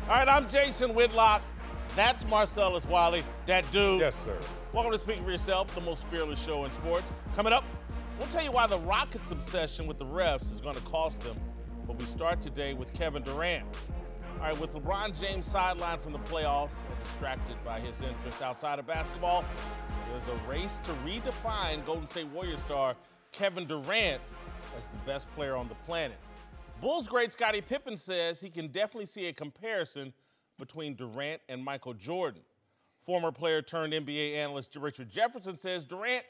All right, I'm Jason Whitlock. That's Marcellus Wiley, that dude. Yes, sir. Welcome to Speak for Yourself, the most fearless show in sports. Coming up, we'll tell you why the Rockets' obsession with the refs is going to cost them. But we start today with Kevin Durant. All right, with LeBron James sidelined from the playoffs and distracted by his interest outside of basketball, there's a race to redefine Golden State Warriors star Kevin Durant as the best player on the planet. Bulls great Scottie Pippen says he can definitely see a comparison between Durant and Michael Jordan. Former player turned NBA analyst Richard Jefferson says Durant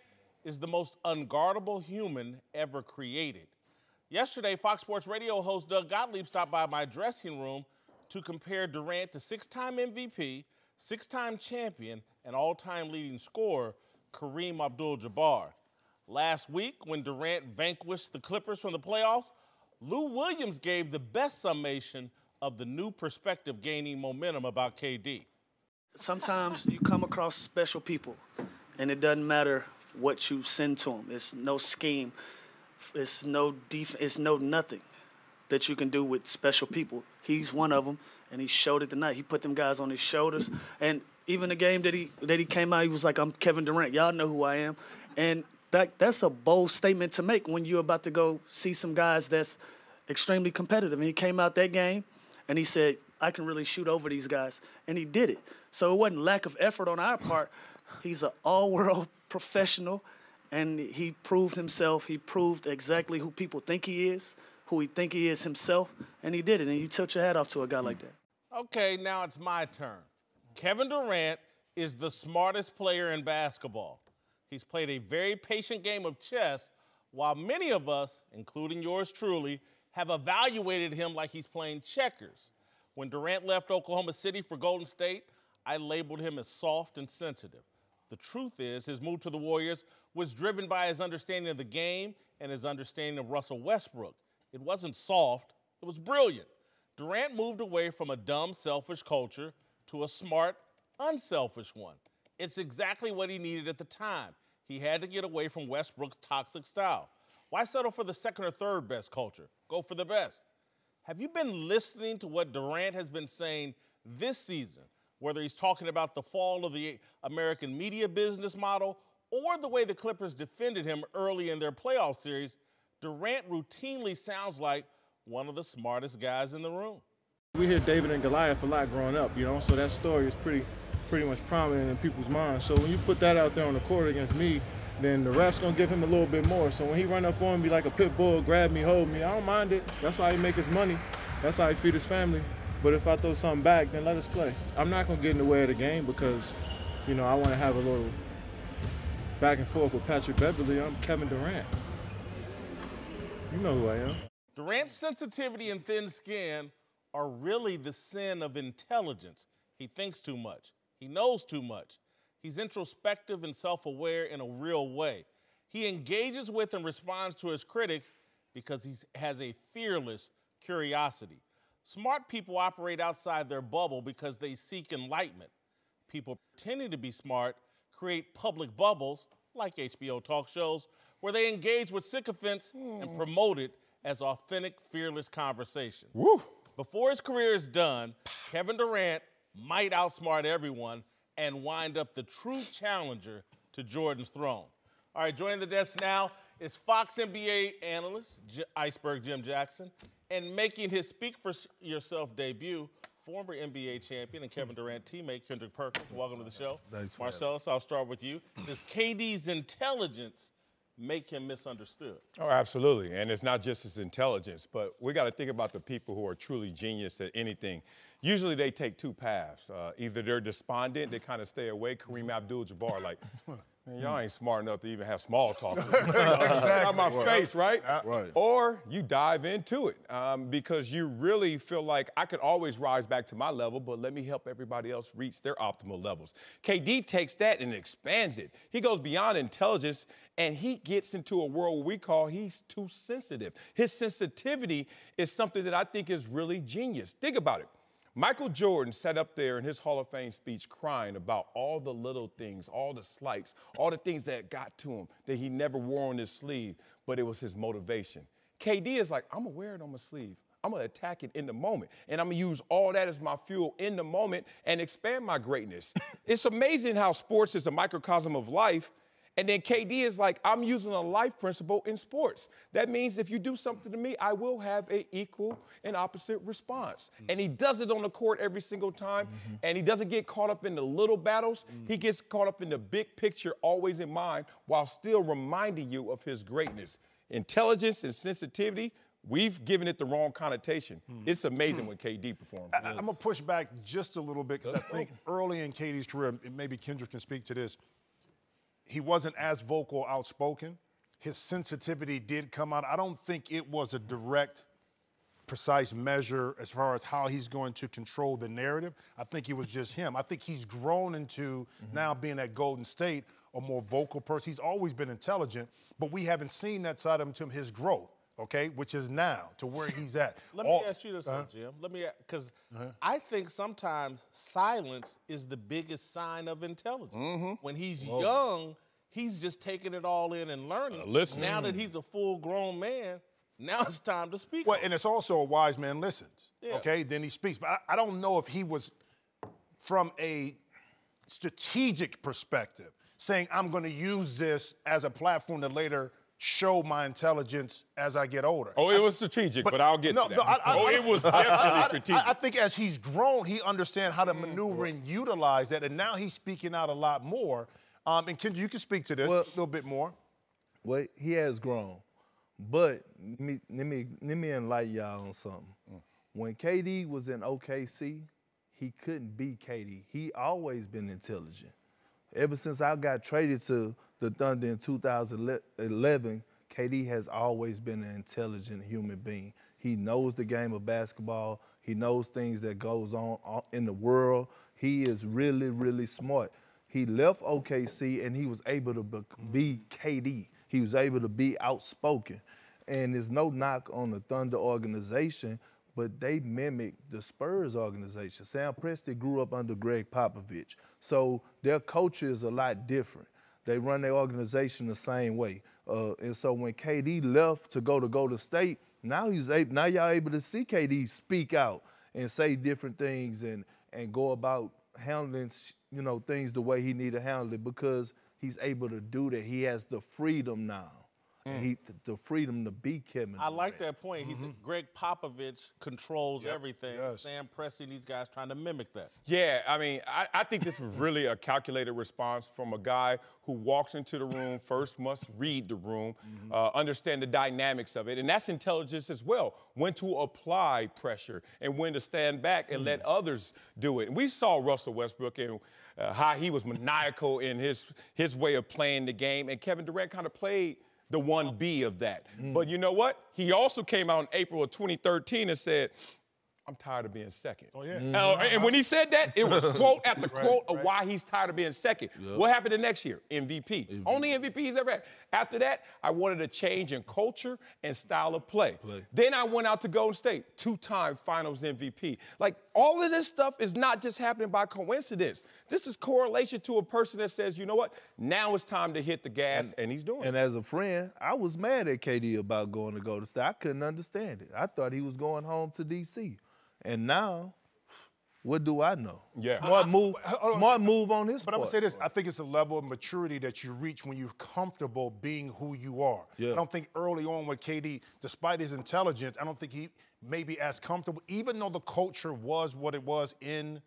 is the most unguardable human ever created. Yesterday, Fox Sports Radio host Doug Gottlieb stopped by my dressing room to compare Durant to six-time MVP, six-time champion, and all-time leading scorer Kareem Abdul-Jabbar. Last week, when Durant vanquished the Clippers from the playoffs, Lou Williams gave the best summation of the new perspective gaining momentum about KD. Sometimes you come across special people, and it doesn't matter what you send to them. It's no scheme. It's no nothing that you can do with special people. He's one of them, and he showed it tonight. He put them guys on his shoulders, and even the game that he came out, he was like, "I'm Kevin Durant. Y'all know who I am," and that's a bold statement to make when you're about to go see some guys that's extremely competitive. And he came out that game, and he said, I can really shoot over these guys, and he did it. So it wasn't lack of effort on our part. He's an all-world professional, and he proved himself. He proved exactly who people think he is, who he think he is himself, and he did it. And you tilt your hat off to a guy like that. Okay, now it's my turn. Kevin Durant is the smartest player in basketball. He's played a very patient game of chess, while many of us, including yours truly, have evaluated him like he's playing checkers. When Durant left Oklahoma City for Golden State, I labeled him as soft and sensitive. The truth is, his move to the Warriors was driven by his understanding of the game and his understanding of Russell Westbrook. It wasn't soft, it was brilliant. Durant moved away from a dumb, selfish culture to a smart, unselfish one. It's exactly what he needed at the time. He had to get away from Westbrook's toxic style. Why settle for the second or third best culture? Go for the best. Have you been listening to what Durant has been saying this season, whether he's talking about the fall of the American media business model or the way the Clippers defended him early in their playoff series? Durant routinely sounds like one of the smartest guys in the room. We hear David and Goliath a lot growing up, so that story is pretty much prominent in people's minds. So when you put that out there on the court against me, then the ref's gonna give him a little bit more. So when he run up on me like a pit bull, grab me, hold me, I don't mind it. That's how he make his money. That's how he feed his family. But if I throw something back, then let us play. I'm not gonna get in the way of the game because, I want to have a little back and forth with Patrick Beverly. I'm Kevin Durant. You know who I am. Durant's sensitivity and thin skin are really the sin of intelligence. He thinks too much. He knows too much. He's introspective and self-aware in a real way. He engages with and responds to his critics because he has a fearless curiosity. Smart people operate outside their bubble because they seek enlightenment. People pretending to be smart create public bubbles, like HBO talk shows, where they engage with sycophants and promote it as authentic, fearless conversation. Woo. Before his career is done, Kevin Durant might outsmart everyone and wind up the true challenger to Jordan's throne. All right, joining the desk now is Fox NBA analyst Iceberg Jim Jackson, and making his Speak for Yourself debut, former NBA champion and Kevin Durant teammate Kendrick Perkins. Welcome to the show. Thanks, Marcellus, I'll start with you. Does KD's intelligence make him misunderstood? Oh, absolutely. And it's not just his intelligence, but we got to think about the people who are truly genius at anything. Usually they take two paths. Either they're despondent, they kind of stay away. Kareem Abdul-Jabbar, like, man, y'all ain't smart enough to even have small talk with me. Out my face, right? Right. Or you dive into it because you really feel like I could always rise back to my level, but let me help everybody else reach their optimal levels. KD takes that and expands it. He goes beyond intelligence, and he gets into a world we call he's too sensitive. His sensitivity is something that I think is really genius. Think about it. Michael Jordan sat up there in his Hall of Fame speech crying about all the little things, all the slights, all the things that got to him that he never wore on his sleeve, but it was his motivation. KD is like, I'm going to wear it on my sleeve. I'm going to attack it in the moment. And I'm going to use all that as my fuel in the moment and expand my greatness. It's amazing how sports is a microcosm of life. And then KD is like, I'm using a life principle in sports. That means if you do something to me, I will have an equal and opposite response. And he does it on the court every single time. And he doesn't get caught up in the little battles. He gets caught up in the big picture, always in mind, while still reminding you of his greatness. Intelligence and sensitivity, we've given it the wrong connotation. It's amazing when KD performs. I'm going to push back just a little bit because I think early in KD's career, and maybe Kendrick can speak to this, he wasn't as vocal, outspoken. His sensitivity did come out. I don't think it was a direct, precise measure as far as how he's going to control the narrative. I think it was just him. I think he's grown into now being at Golden State a more vocal person. He's always been intelligent, but we haven't seen that side of him to his growth, okay, which is now to where he's at. Let me ask you this, Jim. Because I think sometimes silence is the biggest sign of intelligence. When he's young, he's just taking it all in and learning. Now that he's a full-grown man, now it's time to speak. Well, and it's also a wise man listens, okay? Then he speaks. But I don't know if he was, from a strategic perspective, saying I'm going to use this as a platform to later show my intelligence as I get older. Oh, it was strategic, but I'll get to that. It was definitely strategic. I think as he's grown, he understands how to maneuver and utilize that, and now he's speaking out a lot more. And Kendra, you can speak to this a little bit more. Well, he has grown, but let me enlighten y'all on something. When KD was in OKC, he couldn't be KD. He always been intelligent. Ever since I got traded to the Thunder in 2011, KD has always been an intelligent human being. He knows the game of basketball. He knows things that goes on in the world. He is really, really smart. He left OKC and he was able to be KD. He was able to be outspoken. And there's no knock on the Thunder organization, but they mimic the Spurs organization. Sam Presti grew up under Greg Popovich. So their culture is a lot different. They run their organization the same way. And so when KD left to go to Golden State, now y'all able to see KD speak out and say different things and go about handling things the way he need to handle it because he's able to do that. He has the freedom now. And the freedom to be Kevin. I like that point. He's Greg Popovich controls everything. Sam Presti and these guys trying to mimic that. Yeah, I mean, I think this was really a calculated response from a guy who walks into the room, first must read the room, understand the dynamics of it, and that's intelligence as well. When to apply pressure and when to stand back and let others do it. And we saw Russell Westbrook and how he was maniacal in his way of playing the game, and Kevin Durant kind of played the 1B of that. But you know what? He also came out in April of 2013 and said, I'm tired of being second. Oh, yeah. And when he said that, it was quote after quote of why he's tired of being second. What happened the next year? MVP. Only MVP he's ever had. After that, I wanted a change in culture and style of play. Then I went out to Golden State, 2-time Finals MVP. Like, all of this stuff is not just happening by coincidence. This is correlation to a person that says, you know what? Now it's time to hit the gas, and he's doing it. And as a friend, I was mad at KD about going to Golden State. I couldn't understand it. I thought he was going home to D.C. And now, what do I know? Yeah. Smart move on his part. But I'm going to say this. I think it's a level of maturity that you reach when you're comfortable being who you are. I don't think early on with KD, despite his intelligence, I don't think he may be as comfortable, even though the culture was what it was in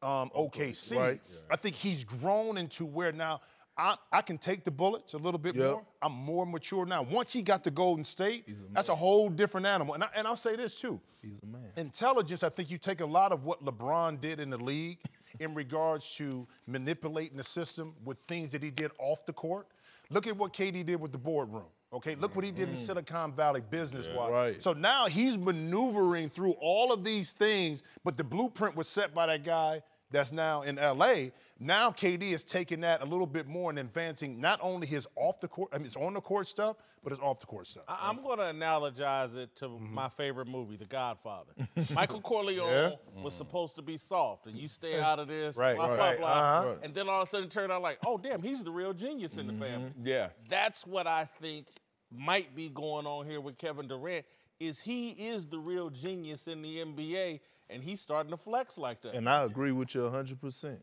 OKC. I think he's grown into where now I can take the bullets a little bit more. I'm more mature now. Once he got to Golden State, that's a whole different animal. And I'll say this, too. He's a man. Intelligence, I think you take a lot of what LeBron did in the league in regards to manipulating the system with things that he did off the court. Look at what KD did with the boardroom. Okay, look what he did in Silicon Valley business-wise. So now he's maneuvering through all of these things, but the blueprint was set by that guy that's now in L.A. Now KD is taking that a little bit more and advancing not only his off-the-court, his on-the-court stuff, but his off-the-court stuff. I'm going to analogize it to my favorite movie, The Godfather. Michael Corleone was supposed to be soft, and you stay out of this, blah, blah, blah. And then all of a sudden it turned out like, oh, damn, he's the real genius in the family. Yeah. That's what I think might be going on here with Kevin Durant. is he is the real genius in the NBA, and he's starting to flex like that. And I agree with you 100%.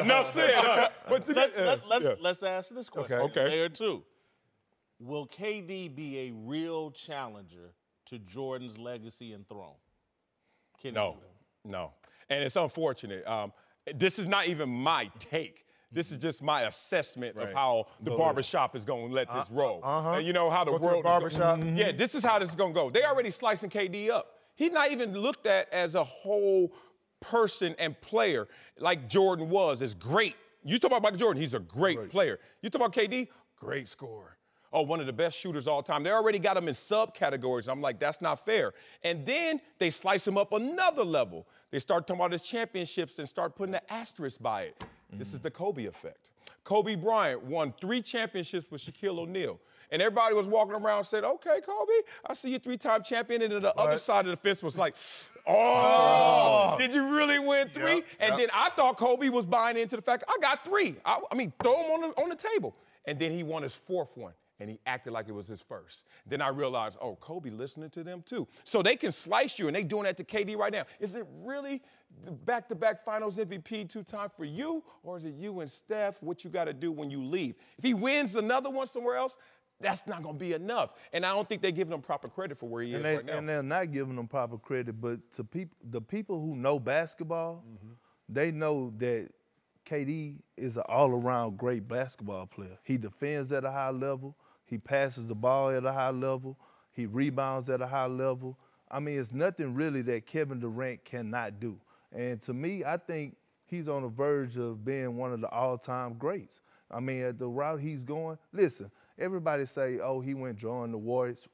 Enough said. Let's ask this question. Okay. Player 2. Will KD be a real challenger to Jordan's legacy and throne? No. And it's unfortunate. This is not even my take. This is just my assessment of how the barbershop is going to let this roll. And you know how the world barbershop. Yeah, this is how this is going to go. They already slicing KD up. He's not even looked at as a whole person and player like Jordan was. As great. You talk about Michael Jordan, he's a great player. You talk about KD, great scorer. Oh, one of the best shooters all time. They already got him in subcategories. I'm like, that's not fair. And then they slice him up another level. They start talking about his championships and start putting an asterisk by it. This is the Kobe effect. Kobe Bryant won 3 championships with Shaquille O'Neal. And everybody was walking around and said, okay, Kobe, I see you 3-time champion. And then the other side of the fence was like, oh, did you really win 3? And then I thought Kobe was buying into the fact, I got 3. I mean, throw them on the table. And then he won his 4th one. And he acted like it was his first. Then I realized, oh, Kobe listening to them too. So they can slice you, and they doing that to KD right now. Is it really the back-to-back finals MVP 2 times for you, or is it you and Steph, what you got to do when you leave? If he wins another one somewhere else, that's not going to be enough. And I don't think they're giving him proper credit for where he is right now. And they're not giving him proper credit, but to the people who know basketball, they know that KD is an all-around great basketball player. He defends at a high level. He passes the ball at a high level. He rebounds at a high level. I mean, it's nothing really that Kevin Durant cannot do. And to me, I think he's on the verge of being one of the all-time greats. I mean, at the route he's going, listen, everybody say, oh, he went join the Warriors.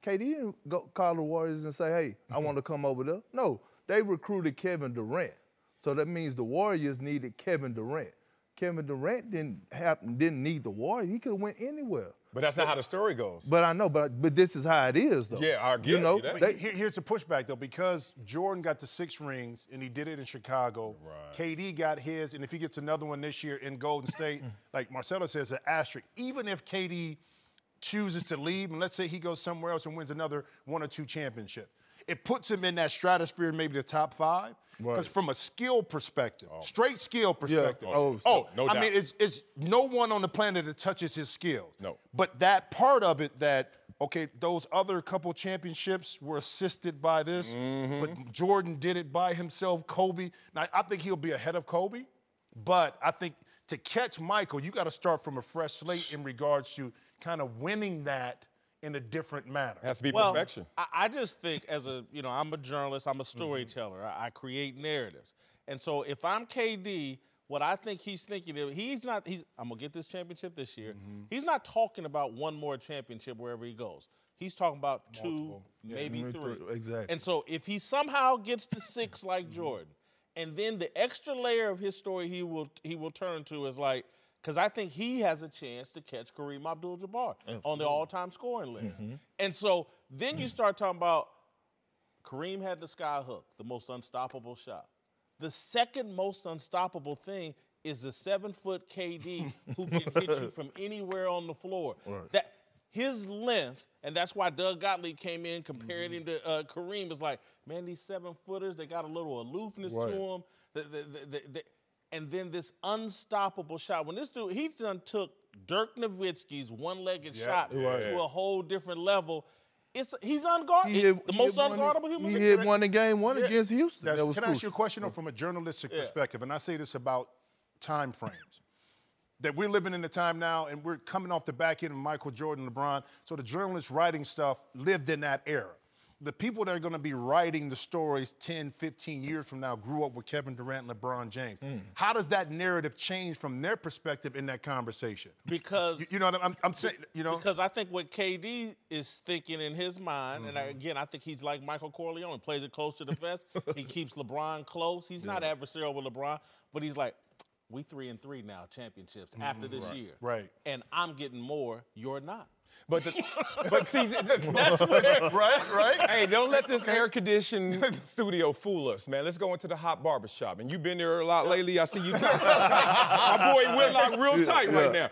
KD didn't go call the Warriors and say, hey, I want to come over there. No, they recruited Kevin Durant. So that means the Warriors needed Kevin Durant. Kevin Durant didn't need the Warriors. He could have went anywhere. But that's not how the story goes. But I know, but this is how it is, though. Yeah, I get it. Here's the pushback, though. Because Jordan got the 6 rings, and he did it in Chicago, KD got his, and if he gets another one this year in Golden State, like Marcellus says, an asterisk. Even if KD chooses to leave, and let's say he goes somewhere else and wins another 1 or 2 championships, it puts him in that stratosphere, maybe the top 5. Because from a skill perspective, straight skill perspective, no doubt. I mean, it's no one on the planet that touches his skills. No. But that part of it that, okay, those other couple championships were assisted by this, but Jordan did it by himself, Kobe. Now, I think he'll be ahead of Kobe, but I think to catch Michael, you got to start from a fresh slate in regards to kind of winning that in a different manner. It has to be perfection. I just think I'm a journalist, I'm a storyteller. I create narratives. And so if I'm KD, what I think he's thinking, I'm going to get this championship this year. He's not talking about one more championship wherever he goes. He's talking about multiple. 2, maybe 3. Exactly. And so if he somehow gets to 6 like Jordan, and then the extra layer of his story he will turn to is like, because I think he has a chance to catch Kareem Abdul-Jabbar on the all-time scoring list. And so then you start talking about Kareem had the sky hook, the most unstoppable shot. The second most unstoppable thing is the 7-foot KD who can hit you from anywhere on the floor. That his length, and that's why Doug Gottlieb came in comparing him to Kareem, is like, man, these 7-footers, they got a little aloofness to them. And then this unstoppable shot. When this dude, he done took Dirk Nowitzki's one-legged shot to a whole different level. He's unguardable. The most unguardable human being. He hit one in game 1 against Houston. Can I ask you a question from a journalistic perspective? And I say this about time frames. That we're living in a time now, and we're coming off the back end of Michael Jordan, LeBron. So the journalists writing stuff lived in that era. The people that are going to be writing the stories 10, 15 years from now grew up with Kevin Durant and LeBron James. How does that narrative change from their perspective in that conversation? Because you know what I'm saying, you know? Because I think what KD is thinking in his mind, and again, I think he's like Michael Corleone, plays it close to the vest. He keeps LeBron close. He's not adversarial with LeBron, but he's like, we 3-3 now, championships after this year. Right. And I'm getting more, you're not. But see, that's where, right? Hey, don't let this air-conditioned studio fool us, man. Let's go into the hot barbershop. And you've been there a lot lately. I see you tight. My boy Whitlock real tight right now.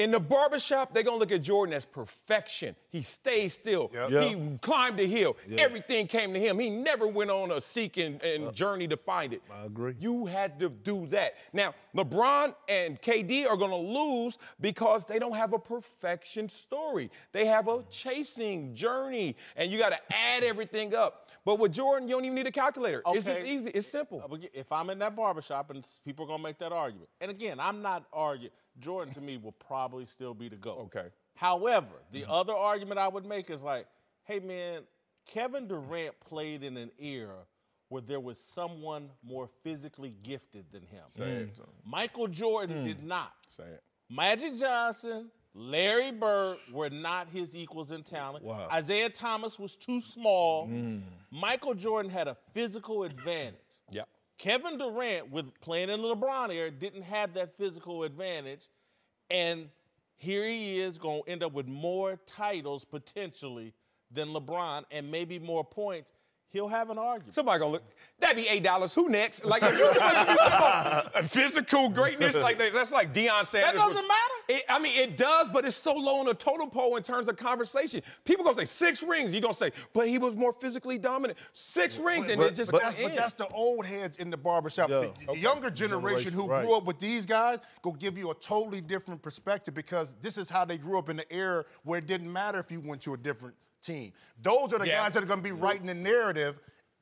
In the barbershop, they're going to look at Jordan as perfection. He stayed still. He climbed the hill. Everything came to him. He never went on a seek and journey to find it. I agree. You had to do that. Now, LeBron and KD are going to lose because they don't have a perfection story. They have a chasing journey, and you got to add everything up. But with Jordan, you don't even need a calculator. Okay. It's just easy. It's simple. If I'm in that barbershop and people are going to make that argument, and again, I'm not arguing. Jordan, to me, will probably still be the GOAT. Okay. However, the other argument I would make is like, hey, man, Kevin Durant played in an era where there was someone more physically gifted than him. Say it. Michael Jordan did not. Say it. Magic Johnson, Larry Bird were not his equals in talent. Wow. Isaiah Thomas was too small. Michael Jordan had a physical advantage. Yep. Kevin Durant, with playing in the LeBron era, didn't have that physical advantage. And here he is going to end up with more titles potentially than LeBron and maybe more points. He'll have an argument. Somebody gonna look. That'd be $8. Who next? Like if you talk about physical greatness, like that's like Deion Sanders. That doesn't matter. It does, but it's so low on the totem pole in terms of conversation. People gonna say 6 rings. You gonna say, but he was more physically dominant. 6 rings, and it just but got in. that's the old heads in the barbershop. The younger generation who grew up with these guys go give you a totally different perspective because this is how they grew up in the era where it didn't matter if you went to a different team. Those are the guys that are going to be writing the narrative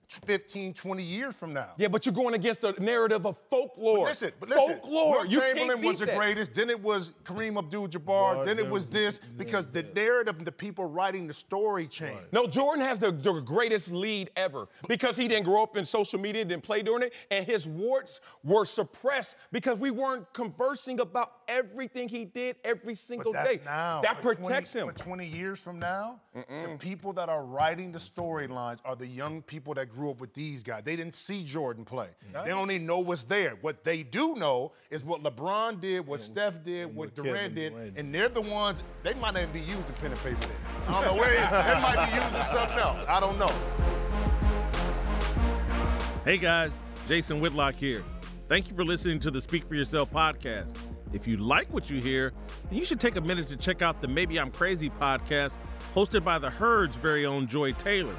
15, 20 years from now. Yeah, but you're going against the narrative of folklore. But listen, folklore. Will Chamberlain was the greatest, then it was Kareem Abdul-Jabbar, then it was this, because the narrative and the people writing the story changed. No, Jordan has the greatest lead ever because he didn't grow up in social media, didn't play during it, and his warts were suppressed because we weren't conversing about everything he did every single day. Now, that protects him. But 20 years from now, the people that are writing the storylines are the young people that grew up with these guys. They didn't see Jordan play. They don't even know what's there. What they do know is what LeBron did, what Steph did, what Durant did, and they're the ones, they might not even be using pen and paper there. I don't know where, they might be using something else. I don't know. Hey guys, Jason Whitlock here. Thank you for listening to the Speak for Yourself podcast. If you like what you hear, then you should take a minute to check out the Maybe I'm Crazy podcast hosted by the Herd's very own Joy Taylor.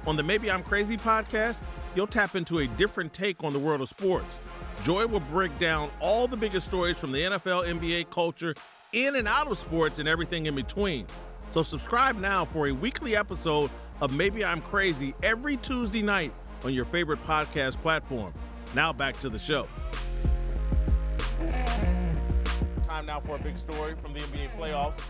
On the Maybe I'm Crazy podcast, you'll tap into a different take on the world of sports. Joy will break down all the biggest stories from the NFL, NBA, culture, in and out of sports, and everything in between. So subscribe now for a weekly episode of Maybe I'm Crazy every Tuesday night on your favorite podcast platform. Now back to the show. Time now for a big story from the NBA playoffs,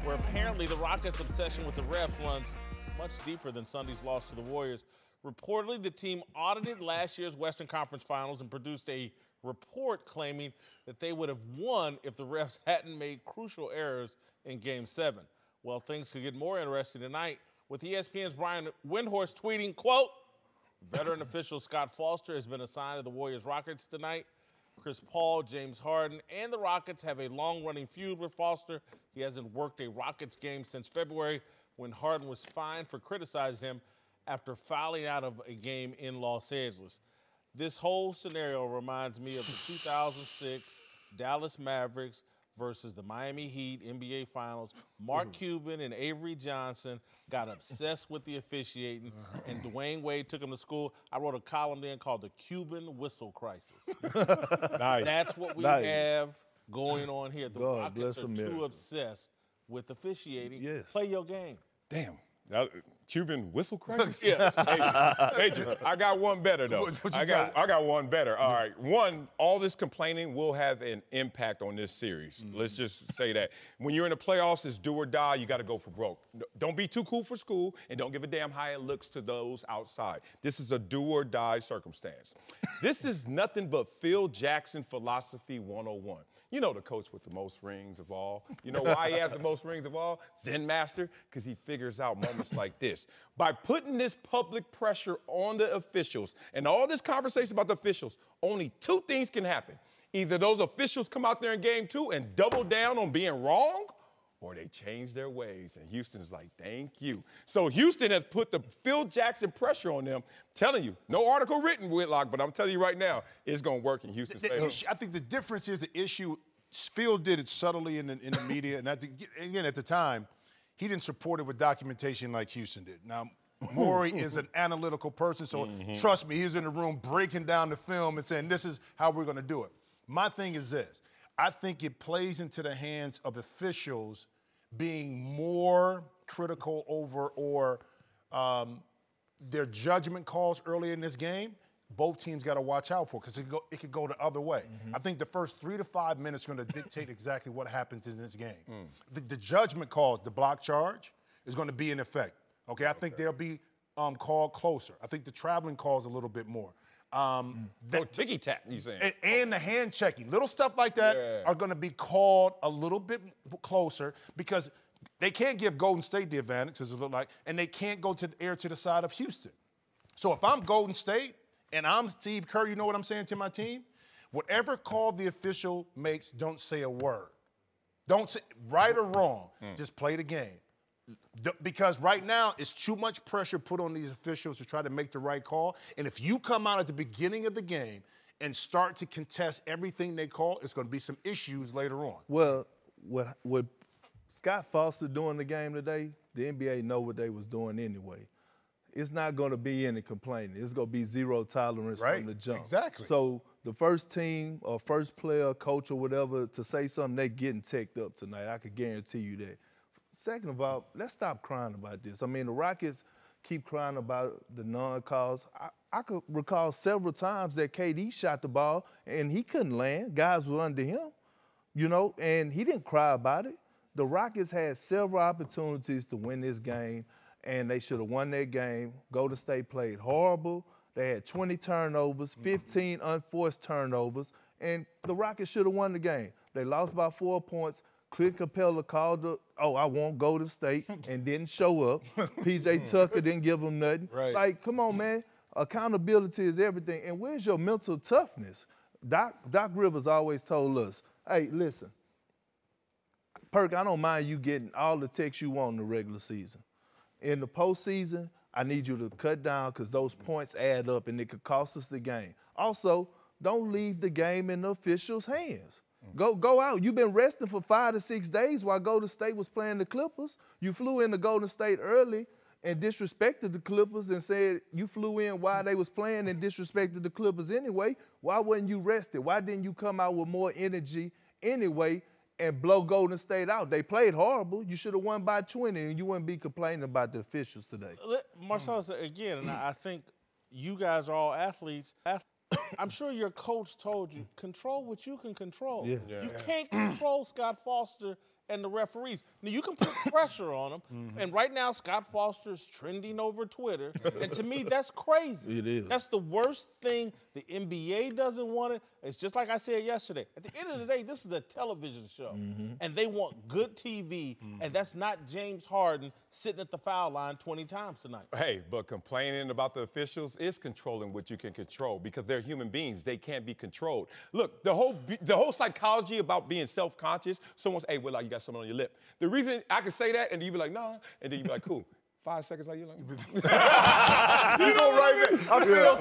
where apparently the Rockets' obsession with the refs runs much deeper than Sunday's loss to the Warriors. Reportedly, the team audited last year's Western Conference Finals and produced a report claiming that they would have won if the refs hadn't made crucial errors in Game 7. Well, things could get more interesting tonight with ESPN's Brian Windhorst tweeting, quote, veteran official Scott Foster has been assigned to the Warriors-Rockets tonight. Chris Paul, James Harden, and the Rockets have a long-running feud with Foster. He hasn't worked a Rockets game since February when Harden was fined for criticizing him after fouling out of a game in Los Angeles. This whole scenario reminds me of the 2006 Dallas Mavericks versus the Miami Heat NBA Finals. Mark Cuban and Avery Johnson got obsessed with the officiating, and Dwayne Wade took them to school. I wrote a column then called the Cuban Whistle Crisis. Nice. That's what we have going on here. The Rockets are America. too obsessed with officiating. Yes. Play your game. Damn. Cuban whistle crisis? Yes. Major, I got one better, though. I got one better. All right. One, all this complaining will have an impact on this series. Let's just say that. When you're in the playoffs, it's do or die. You got to go for broke. Don't be too cool for school, and don't give a damn how it looks to those outside. This is a do or die circumstance. This is nothing but Phil Jackson philosophy 101. You know the coach with the most rings of all. You know why he has the most rings of all? Zen master, because he figures out moments like this. By putting this public pressure on the officials and all this conversation about the officials, only 2 things can happen. Either those officials come out there in game 2 and double down on being wrong, or they change their ways. And Houston's like, thank you. So Houston has put the Phil Jackson pressure on them. I'm telling you, no article written, Whitlock, but I'm telling you right now, it's going to work in Houston's favor. I think the difference is the issue Phil did it subtly in the media, and again, at the time, he didn't support it with documentation like Houston did. Now, Morey is an analytical person, so trust me, he's in the room breaking down the film and saying, this is how we're going to do it. My thing is this. I think it plays into the hands of officials being more critical over or their judgment calls early in this game. Both teams got to watch out for because it could go the other way. I think the first 3 to 5 minutes are going to dictate exactly what happens in this game. The judgment calls, the block charge, is going to be in effect. Okay, I think they'll be called closer. I think the traveling calls a little bit more. Ticky-tack, you saying. And the hand checking. Little stuff like that are going to be called a little bit closer because they can't give Golden State the advantage, as it look like, and they can't go to the side of Houston. So if I'm Golden State and I'm Steve Kerr, you know what I'm saying to my team? Whatever call the official makes, don't say a word. Don't say right or wrong. Just play the game. Because right now, it's too much pressure put on these officials to try to make the right call. And if you come out at the beginning of the game and start to contest everything they call, it's going to be some issues later on. Well, what Scott Foster doing the game today, the NBA know what they was doing anyway. It's not going to be any complaining. It's going to be zero tolerance from the jump. Exactly. So the first team or first player, coach or whatever, to say something, they getting teched up tonight. I could guarantee you that. Second of all, let's stop crying about this. I mean, the Rockets keep crying about the non-calls. I could recall several times that KD shot the ball and he couldn't land. Guys were under him, you know, and he didn't cry about it. The Rockets had several opportunities to win this game, and they should have won that game. Golden State played horrible. They had 20 turnovers, 15 unforced turnovers, and the Rockets should have won the game. They lost by 4 points. Clint Capella called I won't go to State, and didn't show up. P.J. Tucker didn't give him nothing. Like, come on, man. Accountability is everything. And where's your mental toughness? Doc Rivers always told us, hey, listen, Perk, I don't mind you getting all the texts you want in the regular season. In the postseason, I need you to cut down because those points add up and it could cost us the game. Also, don't leave the game in the officials' hands. Go out. You've been resting for 5 to 6 days while Golden State was playing the Clippers. You flew into Golden State early and disrespected the Clippers and said you flew in while they was playing and disrespected the Clippers anyway. Why wasn't you rested? Why didn't you come out with more energy anyway and blow Golden State out? They played horrible. You should have won by 20, and you wouldn't be complaining about the officials today. Marcellus, again, and I think you guys are all athletes. I'm sure your coach told you, control what you can control. You can't control Scott Foster and the referees. Now, you can put pressure on them, and right now Scott Foster is trending over Twitter, and to me, that's crazy. It is. That's the worst thing. The NBA doesn't want it. It's just like I said yesterday. At the end of the day, this is a television show, and they want good TV, and that's not James Harden sitting at the foul line 20 times tonight. Hey, but complaining about the officials is controlling what you can control because they're human beings. They can't be controlled. Look, the whole psychology about being self-conscious, someone's, hey, Whitlock, you got something on your lip. The reason I can say that, and you be like, nah, and then you be like, cool. 5 seconds, like you like. You go right there. I feel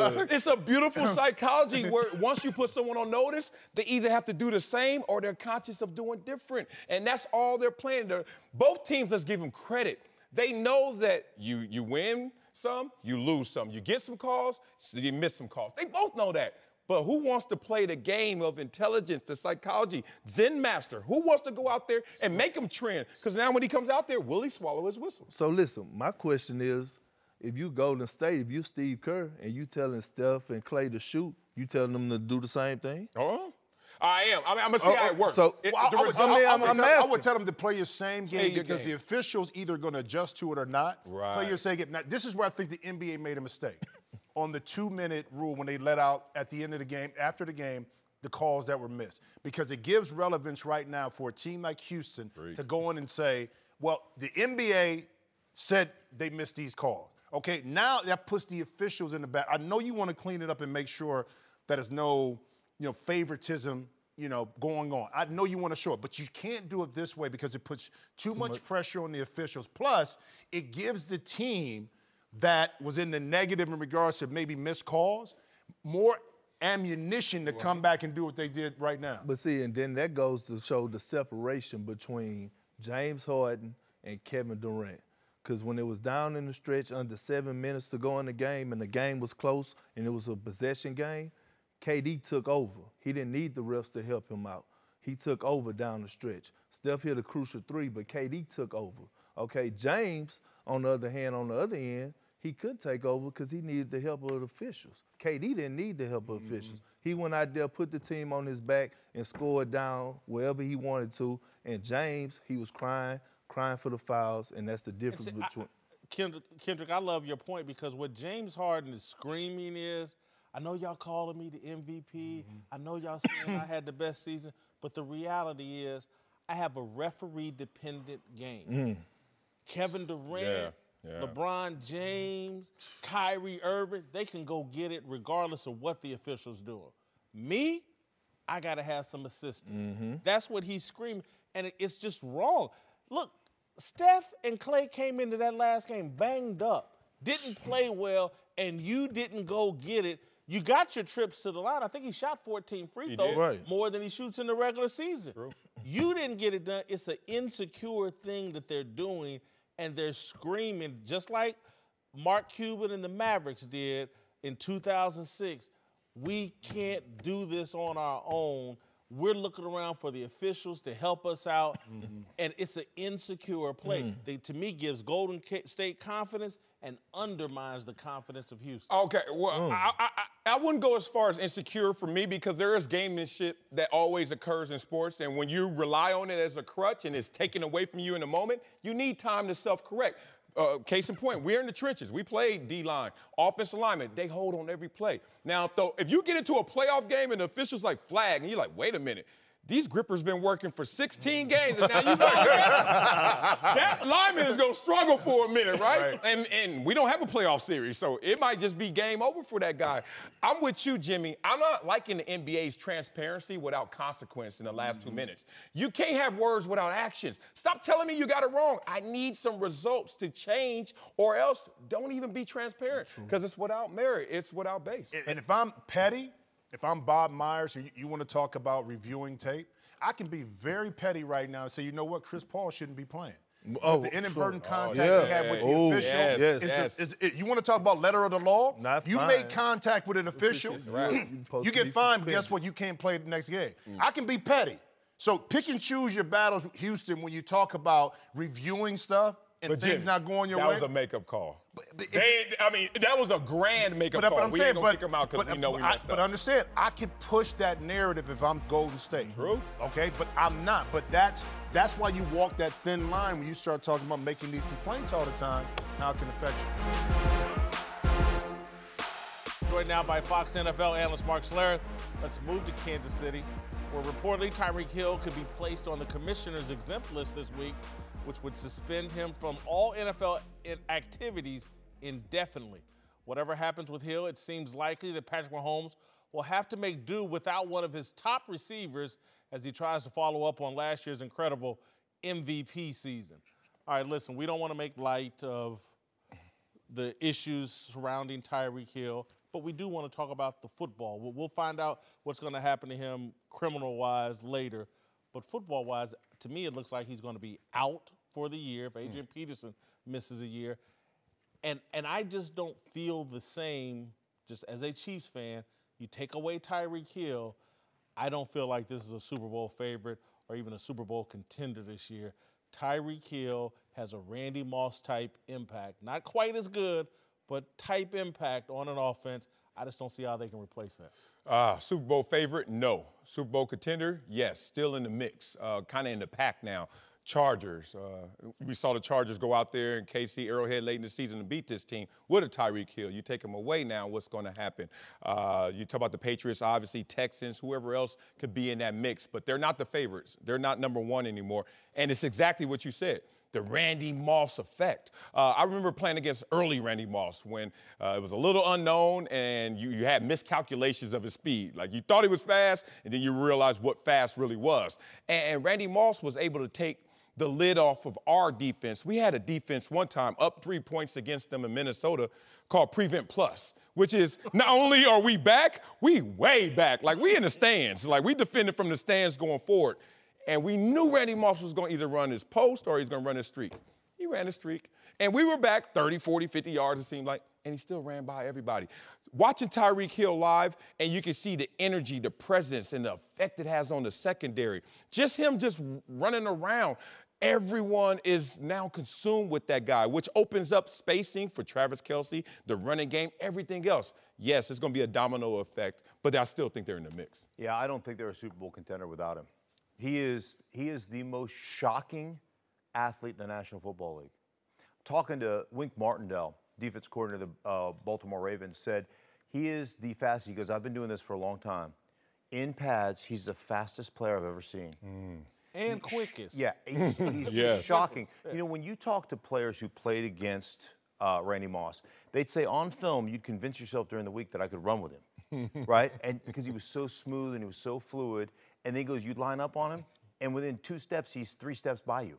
something. It's a beautiful psychology where once you put someone on notice, they either have to do the same or they're conscious of doing different, and that's all they're playing. Both teams, let's give them credit. They know that you win some, you lose some. You get some calls, so you miss some calls. They both know that. But who wants to play the game of intelligence, the psychology, Zen master? Who wants to go out there and make him trend? Because now when he comes out there, will he swallow his whistle? So listen, my question is, if you Golden State, if you Steve Kerr, and you telling Steph and Clay to shoot, you telling them to do the same thing? I am. I'm going to see how it works. So I would tell them to play your same game because the officials either going to adjust to it or not. Play your same game. Now, this is where I think the NBA made a mistake. On the 2-minute rule when they let out at the end of the game, after the game, the calls that were missed. Because it gives relevance right now for a team like Houston to go in and say, well, the NBA said they missed these calls. Okay, now that puts the officials in the back. I know you want to clean it up and make sure that there's no, favoritism, going on. I know you want to show it, but you can't do it this way because it puts too much pressure on the officials. Plus, it gives the team that was in the negative in regards to maybe missed calls, more ammunition to come back and do what they did right now. But see, and then that goes to show the separation between James Harden and Kevin Durant. Because when it was down in the stretch under 7 minutes to go in the game and the game was close and it was a possession game, KD took over. He didn't need the refs to help him out. He took over down the stretch. Steph hit a crucial 3, but KD took over. Okay, James, on the other hand, on the other end, he could take over because he needed the help of the officials. KD didn't need the help of officials. He went out there, put the team on his back, and scored down wherever he wanted to. And James, he was crying for the fouls, and that's the difference between. Kendrick, I love your point because what James Harden is screaming is, I know y'all calling me the MVP. I know y'all saying I had the best season, but the reality is I have a referee-dependent game. Kevin Durant, LeBron James, Kyrie Irving, they can go get it regardless of what the official's doing. Me, I got to have some assistance. That's what he's screaming, and it's just wrong. Look, Steph and Klay came into that last game banged up, didn't play well, and you didn't go get it. You got your trips to the line. I think he shot 14 free throws, more than he shoots in the regular season. You didn't get it done. It's an insecure thing that they're doing, and they're screaming, just like Mark Cuban and the Mavericks did in 2006. We can't do this on our own. We're looking around for the officials to help us out, and it's an insecure play. That, to me, gives Golden State confidence and undermines the confidence of Houston. Okay, well, I wouldn't go as far as insecure for me because there is gamemanship that always occurs in sports, and when you rely on it as a crutch and it's taken away from you in a moment, you need time to self-correct. Case in point, we're in the trenches. We play D-line, offensive lineman. They hold on every play. Now, if you get into a playoff game and the official's like flag, and you're like, wait a minute, these grippers been working for 16 games, and now you know that lineman is going to struggle for a minute, right? And we don't have a playoff series, so it might just be game over for that guy. I'm with you, Jimmy. I'm not liking the NBA's transparency without consequence in the last 2 minutes. You can't have words without actions. Stop telling me you got it wrong. I need some results to change, or else don't even be transparent, because it's without merit. It's without base. And if I'm petty, if I'm Bob Myers, and you want to talk about reviewing tape, I can be very petty right now and say, you know what, Chris Paul shouldn't be playing. The inadvertent contact he had with the official. You want to talk about letter of the law? You made contact with an official, you get fined, but guess what? You can't play the next game. I can be petty. So pick and choose your battles, Houston, when you talk about reviewing stuff and things Jimmy, not going your way. That was a makeup call. That was a grand makeup call. We ain't gonna kick him out because we know we messed up. But understand, I can push that narrative if I'm Golden State. True. Okay, but I'm not. But that's why you walk that thin line when you start talking about making these complaints all the time, how it can affect you. Joined now by Fox NFL analyst Mark Schlereth. Let's move to Kansas City, where reportedly Tyreek Hill could be placed on the commissioner's exempt list this week, which would suspend him from all NFL activities indefinitely. Whatever happens with Hill, it seems likely that Patrick Mahomes will have to make do without one of his top receivers as he tries to follow up on last year's incredible MVP season. All right, listen, we don't want to make light of the issues surrounding Tyreek Hill, but we do want to talk about the football. We'll find out what's going to happen to him criminal-wise later. But football-wise, to me, it looks like he's going to be out for the year if Adrian Peterson misses a year. And I just don't feel the same, just as a Chiefs fan, you take away Tyreek Hill, I don't feel like this is a Super Bowl favorite or even a Super Bowl contender this year. Tyreek Hill has a Randy Moss-type impact. Not quite as good, but type impact on an offense. I just don't see how they can replace that. Super Bowl favorite? No. Super Bowl contender? Yes. Still in the mix. Kind of in the pack now. Chargers. We saw the Chargers go out there in KC Arrowhead late in the season to beat this team with a Tyreek Hill. You take him away now, what's going to happen? You talk about the Patriots, obviously, Texans, whoever else could be in that mix, but they're not the favorites. They're not number one anymore. And it's exactly what you said. The Randy Moss effect. I remember playing against early Randy Moss when it was a little unknown and you had miscalculations of his speed. Like you thought he was fast and then you realized what fast really was. And Randy Moss was able to take the lid off of our defense. We had a defense one time up 3 points against them in Minnesota called Prevent Plus, which is not only are we back, we way back. Like, we in the stands. Like, we defended from the stands going forward. And we knew Randy Moss was going to either run his post or he's going to run his streak. He ran his streak. And we were back 30, 40, 50 yards, it seemed like, and he still ran by everybody. Watching Tyreek Hill live, and you can see the energy, the presence, and the effect it has on the secondary. Just him just running around. Everyone is now consumed with that guy, which opens up spacing for Travis Kelce, the running game, everything else. Yes, it's going to be a domino effect, but I still think they're in the mix. Yeah, I don't think they're a Super Bowl contender without him. He is the most shocking athlete in the National Football League. Talking to Wink Martindale, defense coordinator of the Baltimore Ravens, said he is the fastest. He goes, I've been doing this for a long time. In pads, he's the fastest player I've ever seen. And quickest. Yeah, he's Yes. shocking. You know, when you talk to players who played against Randy Moss, they'd say on film, you'd convince yourself during the week that I could run with him, right? And because he was so smooth and he was so fluid. And then he goes, you'd line up on him, and within 2 steps, he's 3 steps by you.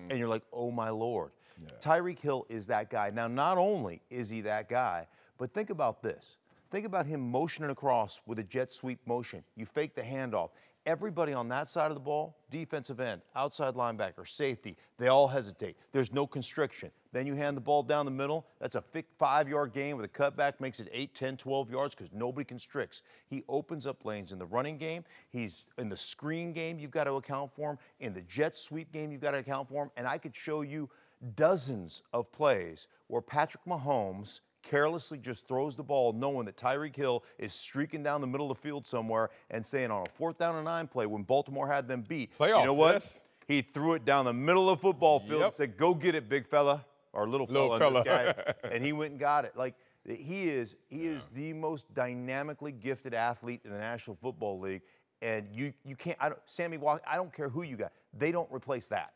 And you're like, oh, my Lord. Yeah. Tyreek Hill is that guy. Now, not only is he that guy, but think about this. Think about him motioning across with a jet sweep motion. You fake the handoff. Everybody on that side of the ball, defensive end, outside linebacker, safety, they all hesitate. There's no constriction. Then you hand the ball down the middle. That's a 5-yard gain with a cutback, makes it 8, 10, 12 yards because nobody constricts. He opens up lanes in the running game. He's in the screen game, you've got to account for him. In the jet sweep game, you've got to account for him. And I could show you dozens of plays where Patrick Mahomes carelessly just throws the ball knowing that Tyreek Hill is streaking down the middle of the field somewhere and saying on a 4th down and 9 play when Baltimore had them beat, Playoffs, you know what? yes. He threw it down the middle of the football field and said, go get it, big fella, or little fella. This guy. And he went and got it. Like, he is the most dynamically gifted athlete in the National Football League. And you can't, Sammy Watkins, I don't care who you got. They don't replace that.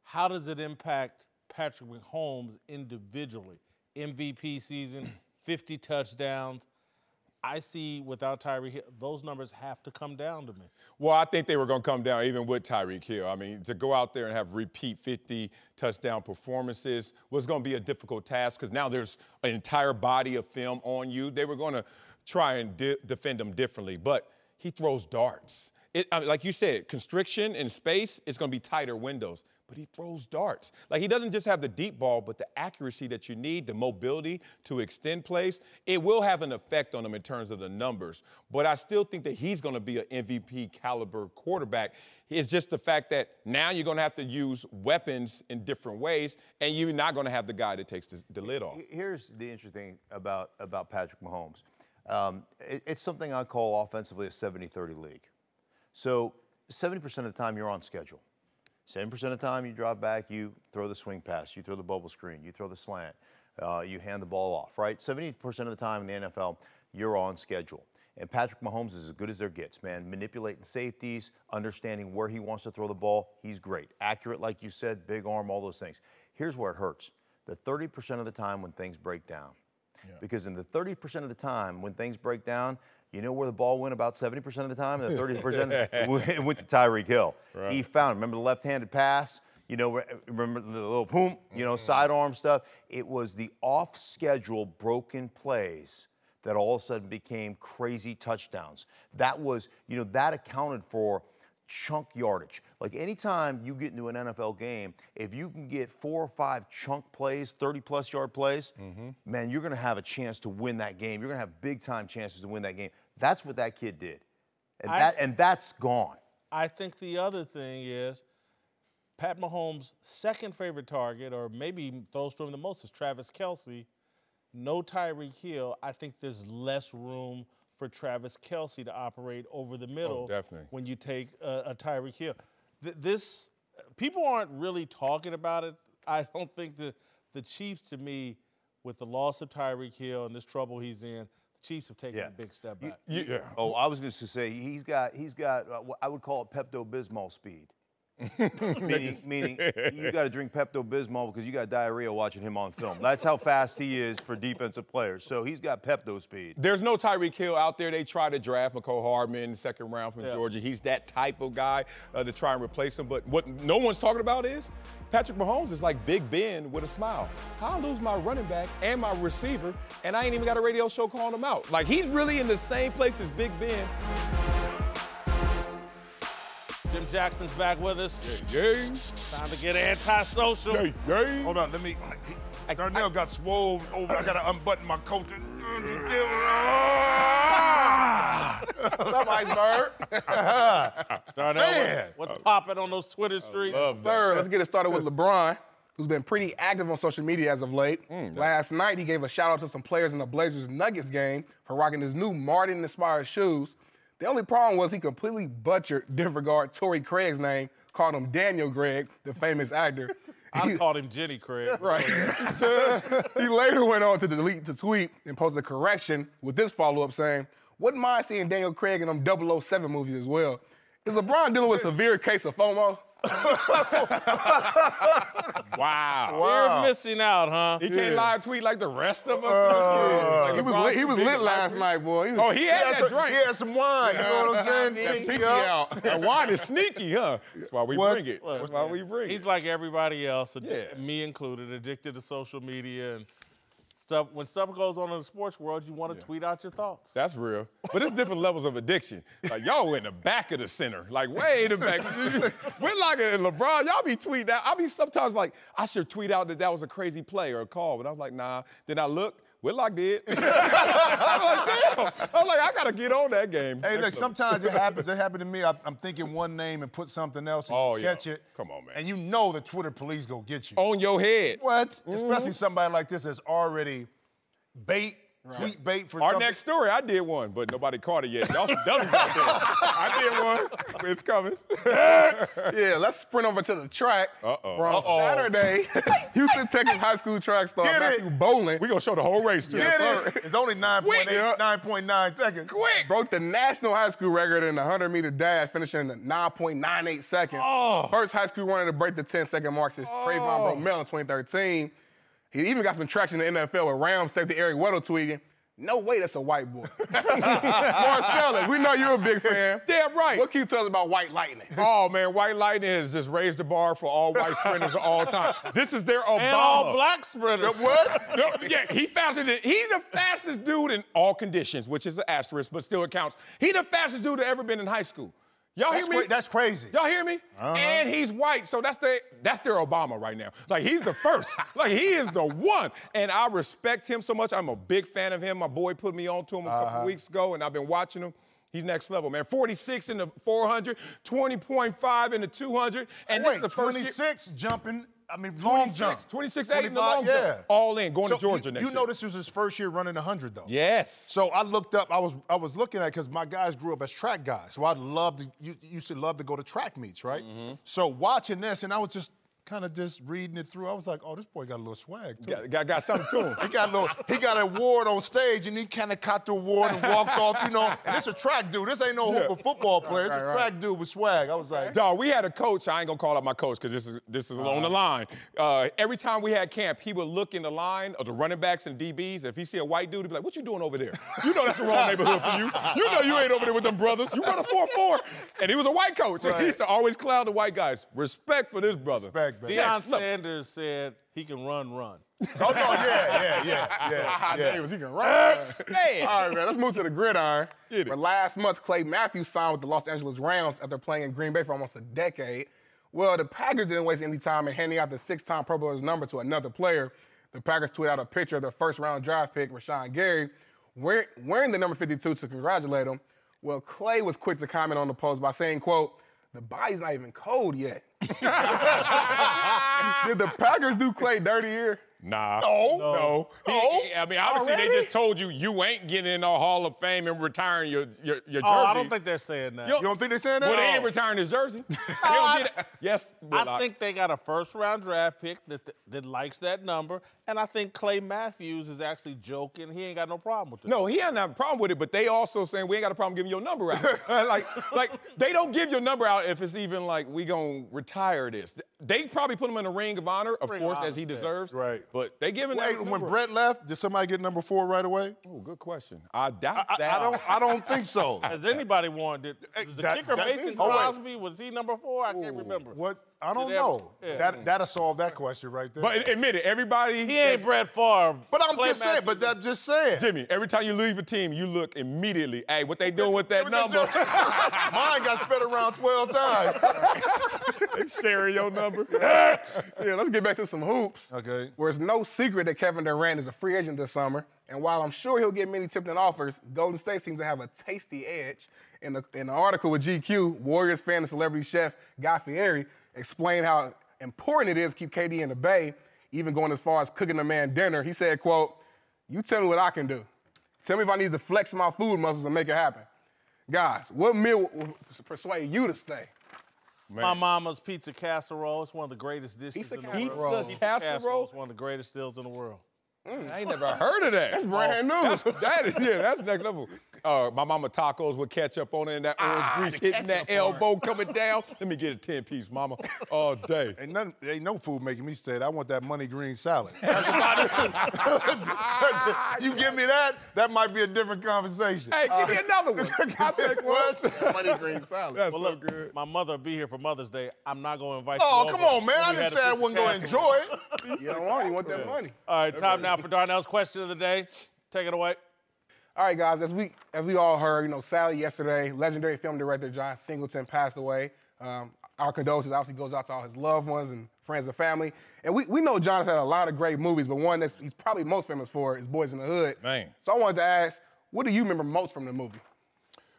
How does it impact Patrick Mahomes individually? MVP season, 50 touchdowns. I see without Tyreek Hill, those numbers have to come down to me. Well, I think they were going to come down even with Tyreek Hill. I mean, to go out there and have repeat 50 touchdown performances was going to be a difficult task because now there's an entire body of film on you. They were going to try and defend him differently, but he throws darts. Like you said, constriction in space, it's going to be tighter windows. But he throws darts. Like, he doesn't just have the deep ball, but the accuracy that you need, the mobility to extend plays. It will have an effect on him in terms of the numbers. But I still think that he's going to be an MVP caliber quarterback. It's just the fact that now you're going to have to use weapons in different ways, and you're not going to have the guy that takes the lid off. Here's the interesting thing about Patrick Mahomes. It's something I call offensively a 70-30 league. So 70% of the time you're on schedule. 70% of the time you drop back, you throw the swing pass, you throw the bubble screen, you throw the slant, you hand the ball off, right? 70% of the time in the NFL, you're on schedule. And Patrick Mahomes is as good as there gets, man. Manipulating safeties, understanding where he wants to throw the ball, he's great. Accurate, like you said, big arm, all those things. Here's where it hurts. The 30% of the time when things break down. Yeah. Because in the 30% of the time when things break down, you know where the ball went about 70% of the time? The 30% it went to Tyreek Hill. Right. He found it. Remember the left-handed pass? You know, remember the little boom, you know, sidearm stuff? It was the off-schedule broken plays that all of a sudden became crazy touchdowns. That was, you know, that accounted for chunk yardage. Like anytime you get into an NFL game, if you can get 4 or 5 chunk plays, 30-plus yard plays, man, you're going to have a chance to win that game. You're going to have big-time chances to win that game. That's what that kid did. And that's gone. I think the other thing is Pat Mahomes' second favorite target, or maybe throws to him the most, is Travis Kelce. No Tyreek Hill. I think there's less room for Travis Kelce to operate over the middle when you take a Tyreek Hill. People aren't really talking about it. I don't think the Chiefs, to me, with the loss of Tyreek Hill and this trouble he's in, the Chiefs have taken a big step back. Oh, I was going to say he's got what I would call it Pepto-Bismol speed. meaning you got to drink Pepto-Bismol because you got diarrhea watching him on film. That's how fast he is for defensive players. So he's got Pepto speed. There's no Tyreek Hill out there. They try to draft McCole Hardman in the second round from Georgia. He's that type of guy to try and replace him. But what no one's talking about is Patrick Mahomes is like Big Ben with a smile. How I lose my running back and my receiver, and I ain't even got a radio show calling him out. Like, he's really in the same place as Big Ben. Jim Jackson's back with us. Yeah. Time to get antisocial. Yeah. Hold on, let me. Darnell got swole over. I gotta unbutton my coat. What's up, Iceberg? Darnell, what's popping on those Twitter streets? Sir, let's get it started with LeBron, who's been pretty active on social media as of late. Last night, he gave a shout-out to some players in the Blazers-Nuggets game for rocking his new Martin-inspired shoes. The only problem was he completely butchered Denver guard Torrey Craig's name, called him Daniel Craig, the famous actor. I called him Jenny Craig. Right. He later went on to delete the tweet and posted a correction with this follow-up saying, wouldn't mind seeing Daniel Craig in them 007 movies as well. Is LeBron dealing with a severe case of FOMO? Wow. You're missing out, huh? He can't live tweet like the rest of us. He was lit last night, boy. He had that drink. He had some wine. You know what I'm saying? Pinky out. That wine is sneaky, huh? That's why we bring it. That's why we bring it. He's like everybody else, me included, addicted to social media and stuff. When stuff goes on in the sports world, you want to tweet out your thoughts. That's real. But it's different levels of addiction. Like, y'all in the back of the center. Like, way in the back. Whitlock and LeBron, y'all be tweeting out. I be sometimes like, I should tweet out that was a crazy play or a call. But I was like, nah. Then I look. Whitlock did. I was like, damn. I was like, I got to get on that game. Hey, look, sometimes it happens. It happened to me. I'm thinking one name and put something else and catch it. Come on, man. And you know the Twitter police go get you. On your head. What? Especially somebody like this that's already bait, tweet bait for Our something. next story, I did one, but nobody caught it yet. Y'all some dummies out there. I did one. It's coming. Yeah, let's sprint over to the track. On Saturday, Houston, Texas high school track star Matthew Bowling. We're going to show the whole race to you. It's only 9.9 seconds. Quick. Broke the national high school record in the 100-meter dash, finishing in 9.98 seconds. First high school runner to break the 10-second mark since Trayvon Bromell in 2013. He even got some traction in the NFL with Rams safety Eric Weddle tweeting, no way that's a white boy. Marcellus, we know you're a big fan. Damn right. What can you tell us about White Lightning? Oh, man, White Lightning has just raised the bar for all white sprinters of all time. This is their Obama. And all black sprinters. What? No, yeah, he's the fastest dude in all conditions, which is an asterisk, but still it counts. He the fastest dude that ever been in high school. Y'all hear me? That's crazy. Y'all hear me? And he's white, so that's their Obama right now. Like, he's the first. Like, he is the one. And I respect him so much. I'm a big fan of him. My boy put me on to him a couple weeks ago, and I've been watching him. He's next level, man. 46 in the 400, 20.5 in the 200. And this is the first 26 jumping. I mean, long jump. 26.8 in the long jump. All in, going to Georgia next year. You know this was his first year running 100, though. Yes. So I looked up. I was looking at it because my guys grew up as track guys. So I'd love to. Used to love to go to track meets, right? So watching this, and I was just kind of just reading it through. I was like, oh, this boy got a little swag too. Got something to him. He got an award on stage, and he kind of caught the award and walked off. You know, and it's a track dude. This ain't no hooper football player. It's a track dude with swag. I was like, dog, we had a coach. I ain't gonna call out my coach because this is on the line. Every time we had camp, he would look in the line of the running backs and DBs. If he see a white dude, he'd be like, "What you doing over there? You know that's the wrong neighborhood for you. You know you ain't over there with them brothers. You run a 4.4." And he was a white coach. And he used to always clown the white guys. Respect for this brother. Respect, baby. Deion Sanders said he can run. Oh, no, yeah. He can run. All right, man, let's move to the gridiron. Where last month, Clay Matthews signed with the Los Angeles Rams after playing in Green Bay for almost a decade. Well, the Packers didn't waste any time in handing out the 6-time Pro Bowler's number to another player. The Packers tweeted out a picture of their first-round draft pick, Rashawn Gary, wearing the number 52 to congratulate him. Well, Clay was quick to comment on the post by saying, quote, "The body's not even cold yet." Did the Packers do Clay dirty here? Nah. No. I mean, obviously they just told you ain't getting in the Hall of Fame and retiring your jersey. Oh, I don't think they're saying that. You don't think they're saying that? Well, they ain't retiring his jersey. They don't get it. Yes, I think they got a first-round draft pick that likes that number, And I think Clay Matthews is actually joking. He ain't got no problem with it. No, he ain't have a problem with it, but they also saying we ain't got a problem giving your number out. like they don't give your number out if it's even like we gonna retire this. They probably put him in a ring of honor, of course, as he deserves. Right. But they giving Wait, when Brett left, did somebody get number 4 right away? Oh, good question. I doubt that. I don't think so. Has anybody wanted it? The kicker Mason Crosby, was he number 4? I can't remember. What? I don't know. Yeah. That'll solve that question right there. But admit it, everybody. He ain't Brett Favre. But I'm just saying. Jimmy, every time you leave a team, you look immediately, hey, what they doing with that number? Mine got spent around 12 times. They sharing your number. Yeah, let's get back to some hoops. Okay. Where it's no secret that Kevin Durant is a free agent this summer. And while I'm sure he'll get many tempting offers, Golden State seems to have a tasty edge. In an article with GQ, Warriors fan and celebrity chef Guy Fieri explained how important it is to keep KD in the Bay, even going as far as cooking a man dinner. He said, quote, "You tell me what I can do. Tell me if I need to flex my food muscles and make it happen." Guys, what meal will persuade you to stay? Man. My mama's pizza casserole. It's one of the greatest dishes in the world. Pizza casserole? It's one of the greatest deals in the world. I ain't never heard of that. That's brand new. That's next level. My mama tacos with ketchup on it and that orange grease hitting that elbow coming down. Let me get a 10-piece, mama, all day. Ain't no food making me say I want that money green salad. You give me that might be a different conversation. Hey, give me another one. I'll take one. Money green salad. That's Well, so look, good. my mother will be here for Mother's Day. I'm not going to invite Oh, you come over on, man. when I we didn't had a say I pizza wasn't going to casserole. enjoy it. You don't want it. You want that money. All right, time now for Darnell's question of the day. Take it away. All right, guys, as we all heard, sadly yesterday, legendary film director John Singleton passed away. Our condolences obviously goes out to all his loved ones and friends and family. And we know John's had a lot of great movies, but one that he's probably most famous for is Boys in the Hood. Man. So I wanted to ask, what do you remember most from the movie?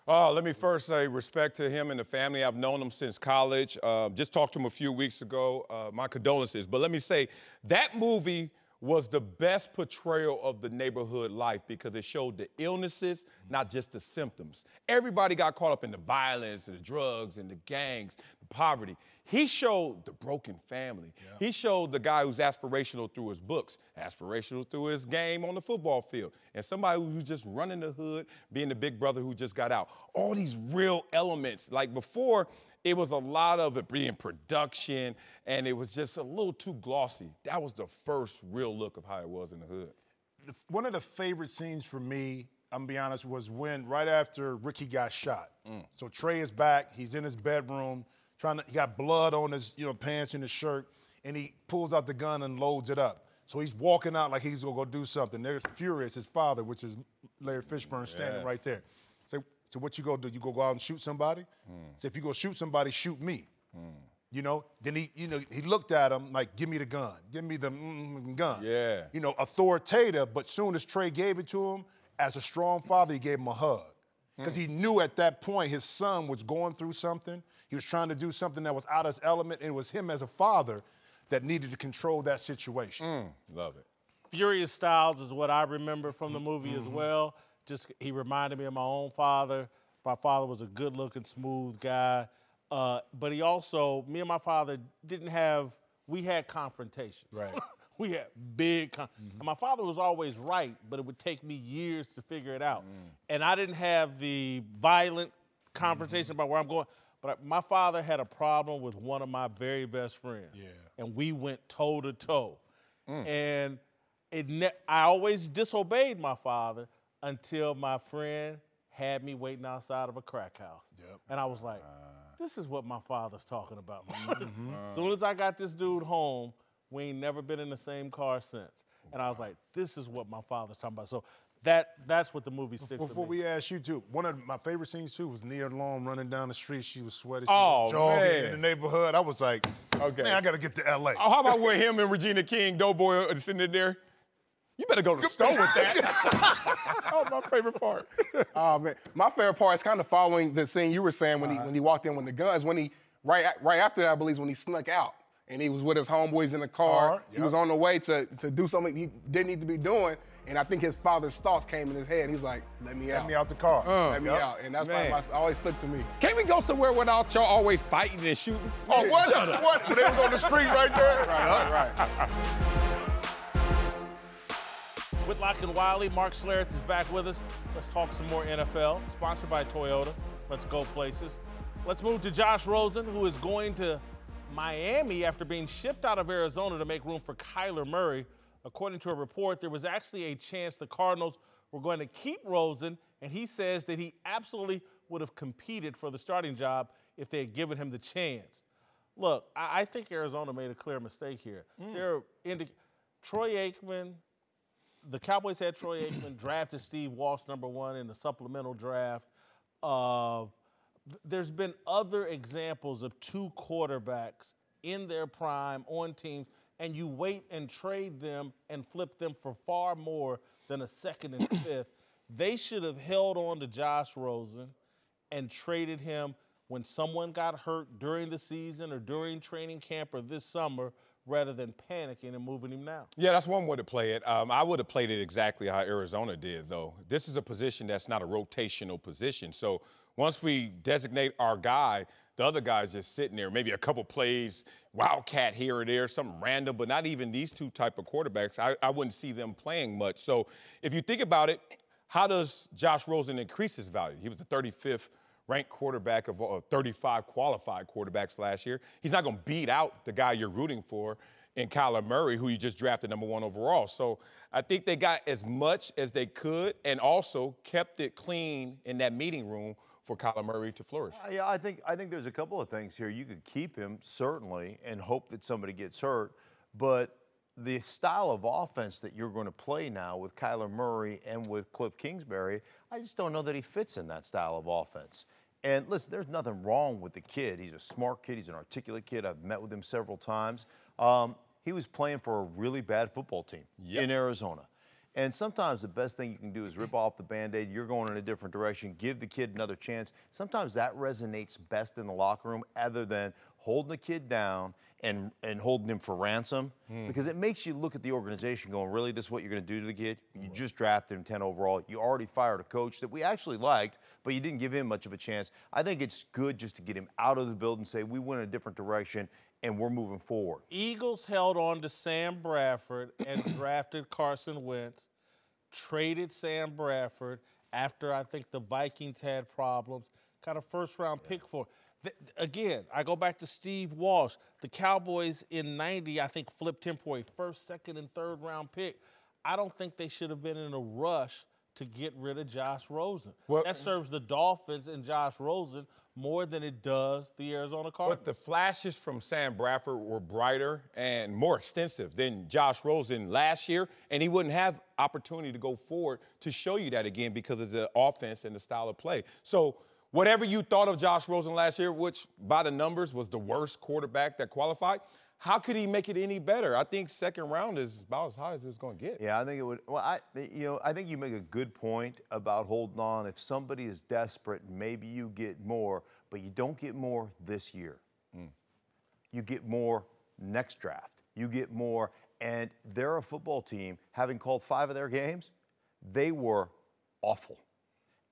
Let me first say respect to him and the family. I've known him since college. Just talked to him a few weeks ago. My condolences. But let me say, that movie was the best portrayal of the neighborhood life because it showed the illnesses, not just the symptoms. Everybody got caught up in the violence and the drugs and the gangs, the poverty. He showed the broken family. Yeah. He showed the guy who's aspirational through his books, aspirational through his game on the football field, and somebody who's just running the hood, being the big brother who just got out. All these real elements. Like before, it was a lot of it being production, and it was just a little too glossy. That was the first real look of how it was in the hood. One of the favorite scenes for me, I'm gonna be honest, was when right after Ricky got shot. So Trey is back. He's in his bedroom, he got blood on his pants and his shirt, and he pulls out the gun and loads it up. So he's walking out like he's gonna go do something. There's Furious, his father, which is Larry Fishburne, standing right there. So what you gonna do? You go out and shoot somebody? So if you go shoot somebody, shoot me. Then he looked at him like, give me the gun. Give me the gun. Yeah. Authoritative, but soon as Trey gave it to him, as a strong father, he gave him a hug. Because he knew at that point his son was going through something. He was trying to do something that was out of his element, and it was him as a father that needed to control that situation. Love it. Furious Styles is what I remember from the movie as well. He reminded me of my own father. My father was a good-looking, smooth guy. But he also, me and my father we had confrontations. Right. We had big, and my father was always right, but it would take me years to figure it out. And I didn't have the violent confrontation about where I'm going. But my father had a problem with one of my very best friends. Yeah. And we went toe to toe. And I always disobeyed my father until my friend had me waiting outside of a crack house. And I was like, this is what my father's talking about. As soon as I got this dude home, we ain't never been in the same car since. And I was like, this is what my father's talking about. So that's what the movie sticks to me. Before we ask you, too, one of my favorite scenes, too, was Nia Long running down the street. She was sweaty. She was jogging in the neighborhood. I was like, man, I got to get to L.A. Oh, how about with him and Regina King, Doughboy, sitting in there? You better go to the store with that. That was my favorite part. Oh, man. My favorite part is kind of following the scene you were saying when he walked in with the guns. Right after that, I believe, when he snuck out. And he was with his homeboys in the car. He was on the way to do something he didn't need to be doing. And I think his father's thoughts came in his head. He's like, let me out. Let me out the car. Let me out. And that's why it always stuck to me. Can't we go somewhere without y'all always fighting and shooting? Oh, what? What? When they was on the street right there? Right. Whitlock and Wiley, Mark Schlereth is back with us. Let's talk some more NFL, sponsored by Toyota. Let's go places. Let's move to Josh Rosen, who is going to Miami after being shipped out of Arizona to make room for Kyler Murray. According to a report, there was actually a chance the Cardinals were going to keep Rosen, and he says that he absolutely would have competed for the starting job if they had given him the chance. Look, I think Arizona made a clear mistake here. Troy Aikman, the Cowboys had Troy Aikman, drafted Steve Walsh #1 in the supplemental draft. There's been other examples of 2 quarterbacks in their prime on teams, and you wait and trade them and flip them for far more than a 2nd and 5th. They should have held on to Josh Rosen and traded him when someone got hurt during the season or during training camp or this summer, rather than panicking and moving him now. Yeah, that's one way to play it. I would have played it exactly how Arizona did, though. This is a position that's not a rotational position. So once we designate our guy, the other guy's just sitting there, maybe a couple plays, wildcat here or there, something random, but not even these 2 type of quarterbacks. I wouldn't see them playing much. So if you think about it, how does Josh Rosen increase his value? He was the 35th ranked quarterback of 35 qualified quarterbacks last year. He's not going to beat out the guy you're rooting for in Kyler Murray, who you just drafted #1 overall. So I think they got as much as they could and also kept it clean in that meeting room for Kyler Murray to flourish. Yeah, I think there's a couple of things here. You could keep him, certainly, and hope that somebody gets hurt. But the style of offense that you're going to play now with Kyler Murray and with Cliff Kingsbury, I just don't know that he fits in that style of offense. And listen, there's nothing wrong with the kid. He's a smart kid. He's an articulate kid. I've met with him several times. He was playing for a really bad football team in Arizona. And sometimes the best thing you can do is rip off the Band-Aid. You're going in a different direction. Give the kid another chance. Sometimes that resonates best in the locker room other than holding the kid down and holding him for ransom, because it makes you look at the organization going, really, this is what you're going to do to the kid? You just drafted him 10 overall. You already fired a coach that we actually liked, but you didn't give him much of a chance. I think it's good just to get him out of the building and say, we went in a different direction, and we're moving forward. Eagles held on to Sam Bradford and drafted Carson Wentz, traded Sam Bradford after I think the Vikings had problems, got a first-round pick for. Again, I go back to Steve Walsh. The Cowboys in '90, I think, flipped him for a 1st, 2nd, and 3rd-round pick. I don't think they should have been in a rush to get rid of Josh Rosen. Well, that serves the Dolphins and Josh Rosen more than it does the Arizona Cardinals. But the flashes from Sam Bradford were brighter and more extensive than Josh Rosen last year, and he wouldn't have opportunity to go forward to show you that again because of the offense and the style of play. So whatever you thought of Josh Rosen last year, which by the numbers was the worst quarterback that qualified, how could he make it any better? I think 2nd round is about as high as it's going to get. Yeah, I think it would. Well, I think you make a good point about holding on. If somebody is desperate, maybe you get more, but you don't get more this year. You get more next draft. You get more, and they're a football team. Having called 5 of their games, they were awful.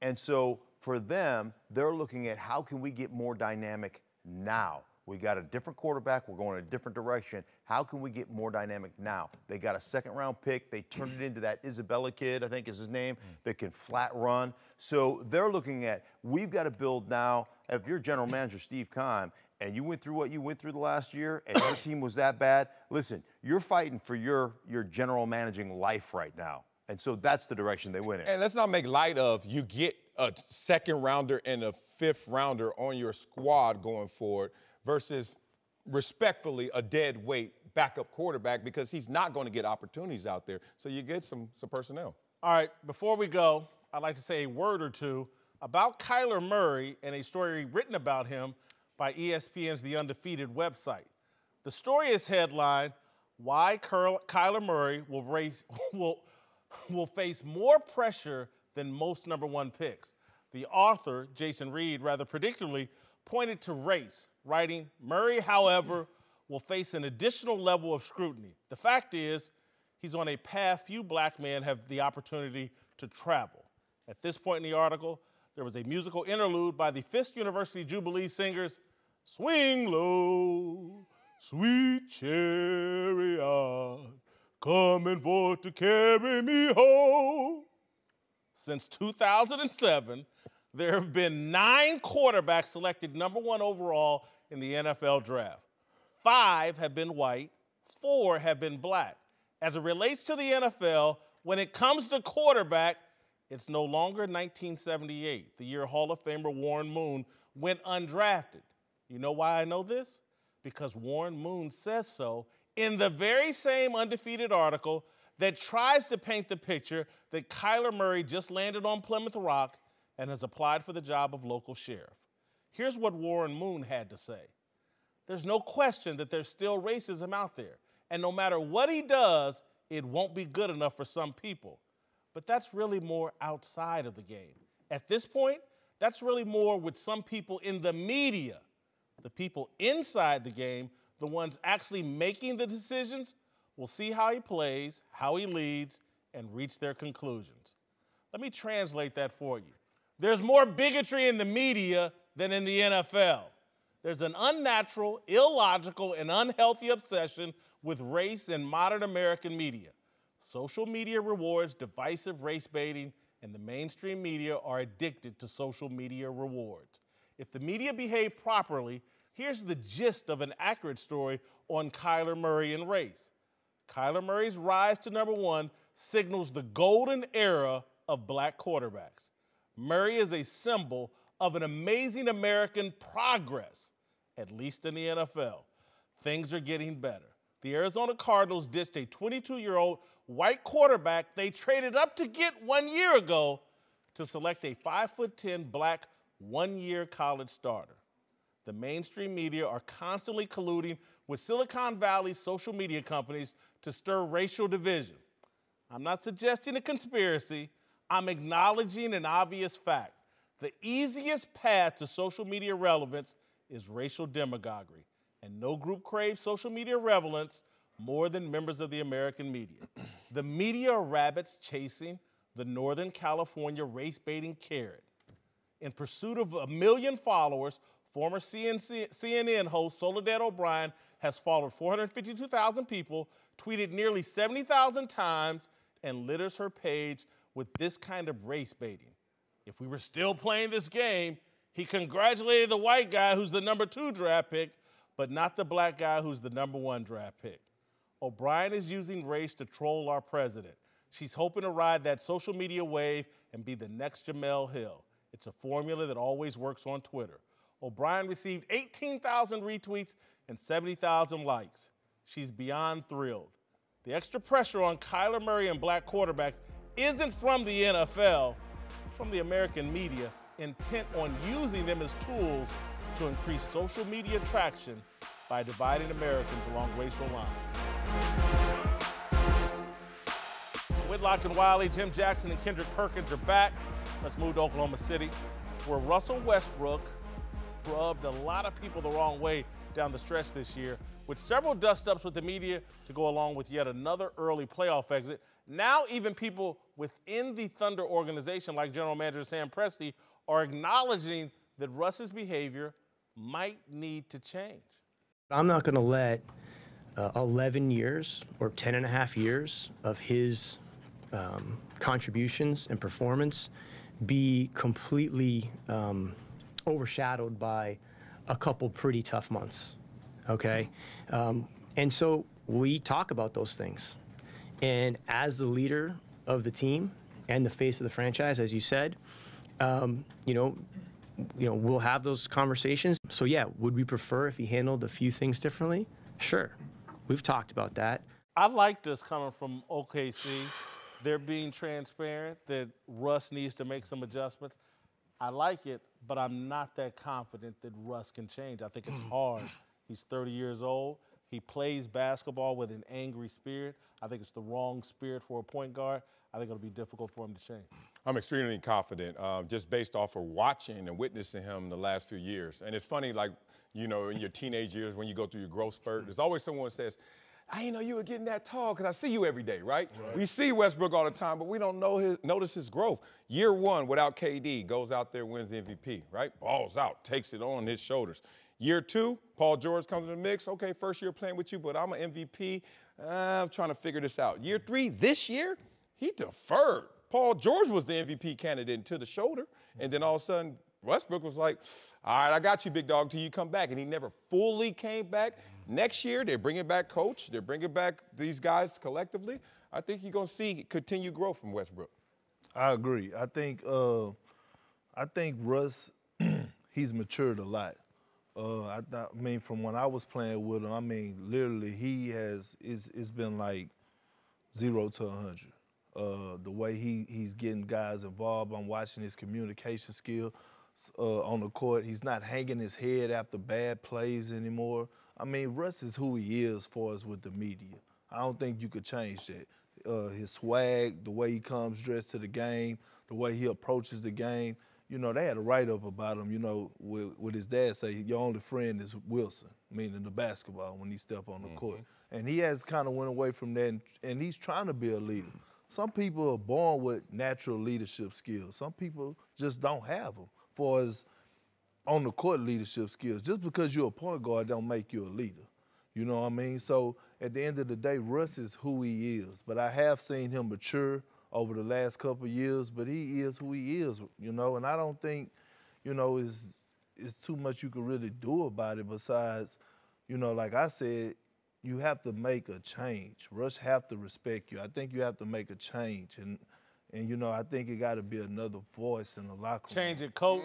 And so for them, they're looking at how can we get more dynamic now? We got a different quarterback. We're going in a different direction. How can we get more dynamic now? They got a 2nd-round pick. They turned it into that Isabella kid, I think is his name, that can flat run. So they're looking at, we've got to build now. If you're general manager Steve Keim and you went through what you went through the last year and your team was that bad, listen, you're fighting for your general managing life right now. And so that's the direction they went in. And let's not make light of you get a 2nd-rounder and a 5th-rounder on your squad going forward versus respectfully a dead weight backup quarterback because he's not going to get opportunities out there. So you get some personnel. All right, before we go, I'd like to say a word or two about Kyler Murray and a story written about him by ESPN's The Undefeated website. The story is headlined, Why Kyler Murray will face more pressure than most #1 picks. The author, Jason Reed, rather predictably pointed to race, writing, Murray, however, will face an additional level of scrutiny. The fact is, he's on a path few black men have the opportunity to travel. At this point in the article, there was a musical interlude by the Fisk University Jubilee singers, Swing Low, Sweet Chariot, coming forth to carry me home. Since 2007, there have been 9 quarterbacks selected #1 overall in the NFL draft. 5 have been white, 4 have been black. As it relates to the NFL, when it comes to quarterback, it's no longer 1978, the year Hall of Famer Warren Moon went undrafted. You know why I know this? Because Warren Moon says so in the very same undefeated article that tries to paint the picture that Kyler Murray just landed on Plymouth Rock and has applied for the job of local sheriff. Here's what Warren Moon had to say. There's no question that there's still racism out there, and no matter what he does, it won't be good enough for some people. But that's really more outside of the game. At this point, that's really more with some people in the media. The people inside the game, the ones actually making the decisions, will see how he plays, how he leads, and reach their conclusions. Let me translate that for you. There's more bigotry in the media than in the NFL. There's an unnatural, illogical, and unhealthy obsession with race in modern American media. Social media rewards divisive race baiting, and the mainstream media are addicted to social media rewards. If the media behave properly, here's the gist of an accurate story on Kyler Murray and race. Kyler Murray's rise to #1 signals the golden era of black quarterbacks. Murray is a symbol of an amazing American progress, at least in the NFL. Things are getting better. The Arizona Cardinals ditched a 22-year-old white quarterback they traded up to get 1 year ago to select a 5'10" black one-year college starter. The mainstream media are constantly colluding with Silicon Valley's social media companies to stir racial division. I'm not suggesting a conspiracy. I'm acknowledging an obvious fact. The easiest path to social media relevance is racial demagoguery, and no group craves social media relevance more than members of the American media. The media are rabbits chasing the Northern California race-baiting carrot. In pursuit of 1 million followers, former CNN host Soledad O'Brien has followed 452,000 people, tweeted nearly 70,000 times, and litters her page with this kind of race baiting. If we were still playing this game, he congratulated the white guy who's the #2 draft pick, but not the black guy who's the #1 draft pick. O'Brien is using race to troll our president. She's hoping to ride that social media wave and be the next Jamel Hill. It's a formula that always works on Twitter. O'Brien received 18,000 retweets and 70,000 likes. She's beyond thrilled. The extra pressure on Kyler Murray and black quarterbacks isn't from the NFL, it's from the American media, intent on using them as tools to increase social media traction by dividing Americans along racial lines. Whitlock and Wiley, Jim Jackson, and Kendrick Perkins are back. Let's move to Oklahoma City, where Russell Westbrook rubbed a lot of people the wrong way down the stretch this year, with several dust-ups with the media to go along with yet another early playoff exit. Now even people within the Thunder organization, like General Manager Sam Presti, are acknowledging that Russ's behavior might need to change. I'm not going to let 11 years or 10 and a half years of his contributions and performance be completely overshadowed by a couple pretty tough months, okay? And so we talk about those things. And as the leader of the team and the face of the franchise, as you said, we'll have those conversations. So yeah, would we prefer if he handled a few things differently? Sure, we've talked about that. I like this coming from OKC. They're being transparent that Russ needs to make some adjustments. I like it, but I'm not that confident that Russ can change. I think it's hard. He's 30 years old. He plays basketball with an angry spirit. I think it's the wrong spirit for a point guard. I think it'll be difficult for him to change. I'm extremely confident, just based off of watching and witnessing him the last few years. And it's funny, like, in your teenage years when you go through your growth spurt, there's always someone who says, I didn't know you were getting that tall because I see you every day, right? We see Westbrook all the time, but we don't notice his growth. Year one without KD, goes out there, wins the MVP, right? Balls out, takes it on his shoulders. Year two, Paul George comes in the mix. Okay, first year playing with you, but I'm an MVP. I'm trying to figure this out. Year 3, this year, he deferred. Paul George was the MVP candidate until the shoulder, and then all of a sudden, Westbrook was like, all right, I got you, big dog, till you come back. And he never fully came back. Next year, they're bringing back Coach. They're bringing back these guys collectively. I think you're going to see continued growth from Westbrook. I agree. I think Russ, he's matured a lot. I mean, from when I was playing with him, I mean, literally, it's been like 0 to 100. The way he's getting guys involved, I'm watching his communication skill on the court. He's not hanging his head after bad plays anymore. I mean, Russ is who he is for us with the media. I don't think you could change that. His swag, the way he comes dressed to the game, the way he approaches the game. You know, they had a write-up about him, you know, with his dad say, your only friend is Wilson, meaning the basketball, when he step on the court. And he has kind of went away from that, and he's trying to be a leader. Some people are born with natural leadership skills. Some people just don't have them for his on-the-court leadership skills. Just because you're a point guard don't make you a leader. You know what I mean? So at the end of the day, Russ is who he is. But I have seen him mature over the last couple of years, but he is who he is, you know, and I don't think, you know, it's too much you can really do about it besides, you know, like I said, you have to make a change. Russ have to respect you. I think you have to make a change, and you know, I think it got to be another voice in the locker room. Change it, coach.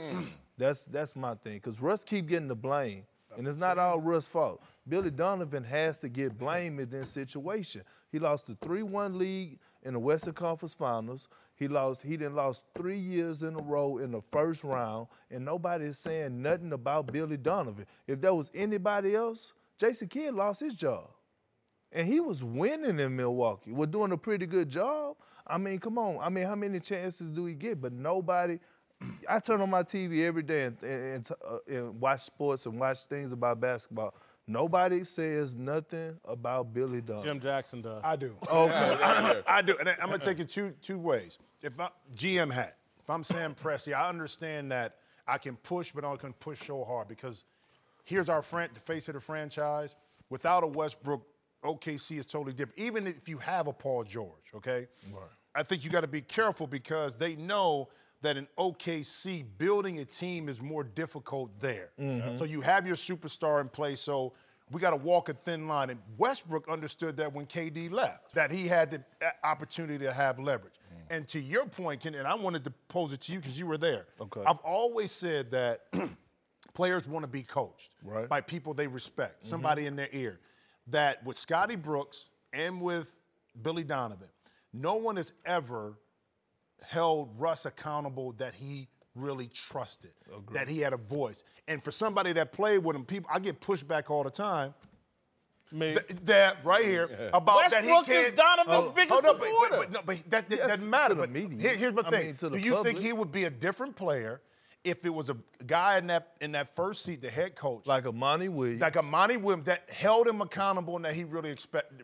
That's my thing, because Russ keep getting the blame, and it's not all Russ' fault. Billy Donovan has to get blamed in this situation. He lost the 3-1 league in the Western Conference Finals. He done lost 3 years in a row in the first round, and nobody is saying nothing about Billy Donovan. If there was anybody else, Jason Kidd lost his job. And he was winning in Milwaukee. We're doing a pretty good job. I mean, come on. I mean, how many chances do we get? But nobody. I turn on my TV every day and watch sports and watch things about basketball. Nobody says nothing about Billy Donovan. Jim Jackson does. I do. Okay. I do. And I'm going to take it two ways. If I'm GM hat, if I'm Sam Presti, I understand that I can push, but I can push so hard because here's our friend, the face of the franchise. Without a Westbrook, OKC is totally different. Even if you have a Paul George, okay? Right. I think you got to be careful because they know that in OKC, building a team is more difficult there. Mm-hmm. So you have your superstar in place, so we got to walk a thin line. And Westbrook understood that when KD left, that he had the opportunity to have leverage. Mm. And to your point, Ken, and I wanted to pose it to you because you were there. Okay. I've always said that players want to be coached by people they respect, somebody in their ear. That with Scotty Brooks and with Billy Donovan, no one has ever held Russ accountable that he really trusted, that he had a voice. And for somebody that played with him, I get pushback all the time. Me. That right here about Westbrook that he can't. Is Donovan's biggest supporter. But that doesn't matter. But here's my thing. Do you think he would be a different player if it was a guy in that first seat, the head coach? Like a Monty Williams. Like a Monty Williams that held him accountable and that he really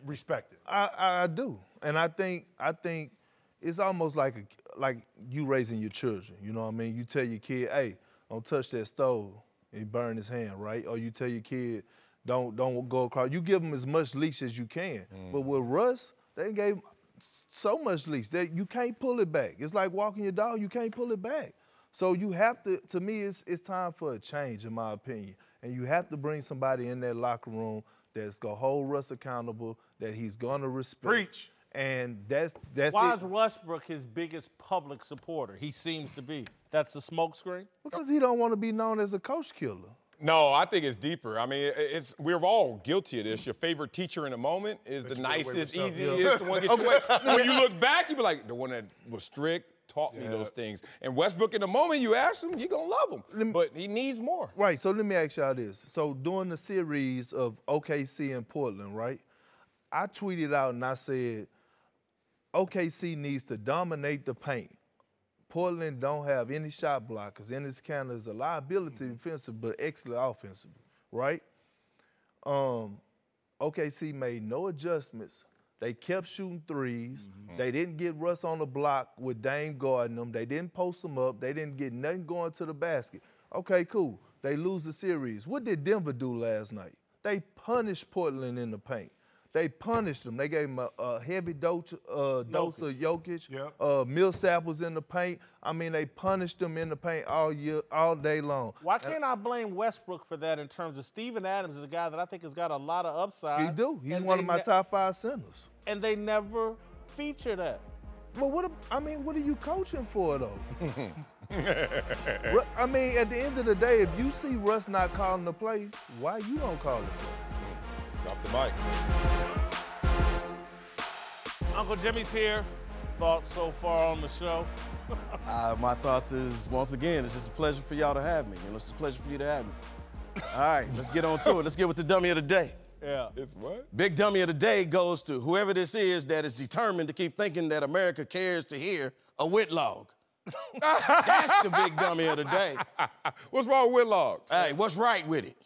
respected. I do. And I think it's almost like you raising your children. You know what I mean? You tell your kid, hey, don't touch that stove, and he burn his hand, right? Or you tell your kid, don't go across. You give him as much leash as you can. But with Russ, they gave him so much leash that you can't pull it back. It's like walking your dog, you can't pull it back. So you have to me, it's time for a change, in my opinion. And you have to bring somebody in that locker room that's going to hold Russ accountable, that he's going to respect. Preach. And that's Why is Westbrook his biggest public supporter? He seems to be. That's the smokescreen? Because he don't want to be known as a coach killer. No, I think it's deeper. I mean, we're all guilty of this. Your favorite teacher in the moment is the nicest, easiest, the one that gets you away. When you look back, you be like, the one that was strict, taught me those things. And Westbrook, in the moment you ask him, you're going to love him. But he needs more. Right, so let me ask y'all this. So during the series of OKC and Portland, right, I tweeted out and I said, OKC needs to dominate the paint. Portland don't have any shot blockers. Ennis Canada is a liability defensive, but excellent offensively, right? OKC made no adjustments. They kept shooting threes. They didn't get Russ on the block with Dame guarding them. They didn't post them up. They didn't get nothing going to the basket. Okay, cool. They lose the series. What did Denver do last night? They punished Portland in the paint. They punished him. They gave him a heavy dose of Jokic. Yep. Millsap was in the paint. I mean, they punished him in the paint all day long. Why can't I blame Westbrook for that in terms of Steven Adams is a guy that I think has got a lot of upside. He do. He's one of my top 5 centers. And they never feature that. But what are you coaching for, though? I mean, at the end of the day, if you see Russ not calling the play, why you don't call the play? Drop the mic. Uncle Jimmy's here. Thoughts so far on the show? My thoughts is, once again, it's just a pleasure for y'all to have me. It's a pleasure for you to have me. All right, let's get on to it. Let's get with the dummy of the day. Yeah. It's what? Big dummy of the day goes to whoever this is that is determined to keep thinking that America cares to hear a Whitlock. That's the big dummy of the day. What's wrong with Whitlock? Hey, what's right with it?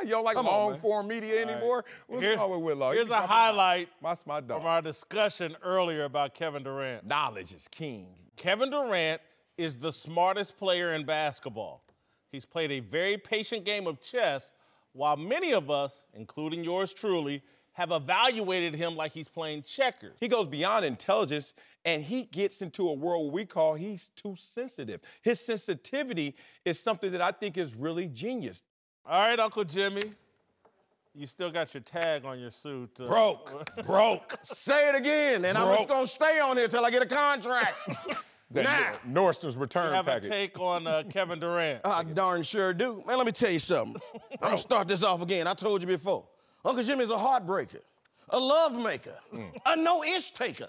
You don't like long-form media anymore? What's wrong with Whitlock? Here's a highlight my dog. from our discussion earlier about Kevin Durant. Knowledge is king. Kevin Durant is the smartest player in basketball. He's played a very patient game of chess, while many of us, including yours truly, have evaluated him like he's playing checkers. He goes beyond intelligence, and he gets into a world we call he's too sensitive. His sensitivity is something that I think is really genius. All right, Uncle Jimmy, you still got your tag on your suit. Broke. Say it again, and I'm just going to stay on here till I get a contract. Now, Nordstrom's return you have package. a take on Kevin Durant. I darn sure do. Man, let me tell you something. I'm going to start this off again. I told you before. Uncle Jimmy's a heartbreaker, a love maker, a no-ish taker.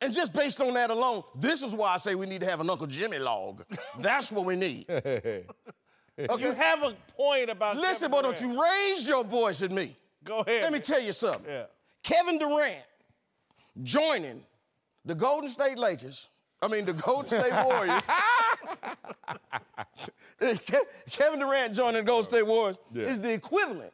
And just based on that alone, this is why I say we need to have an Uncle Jimmy log. That's what we need. Okay. You have a point about Listen, Kevin boy, don't you raise your voice at me. Go ahead. Let me tell you something. Yeah. Kevin Durant joining the Golden State Warriors. Kevin Durant joining the Golden State Warriors is the equivalent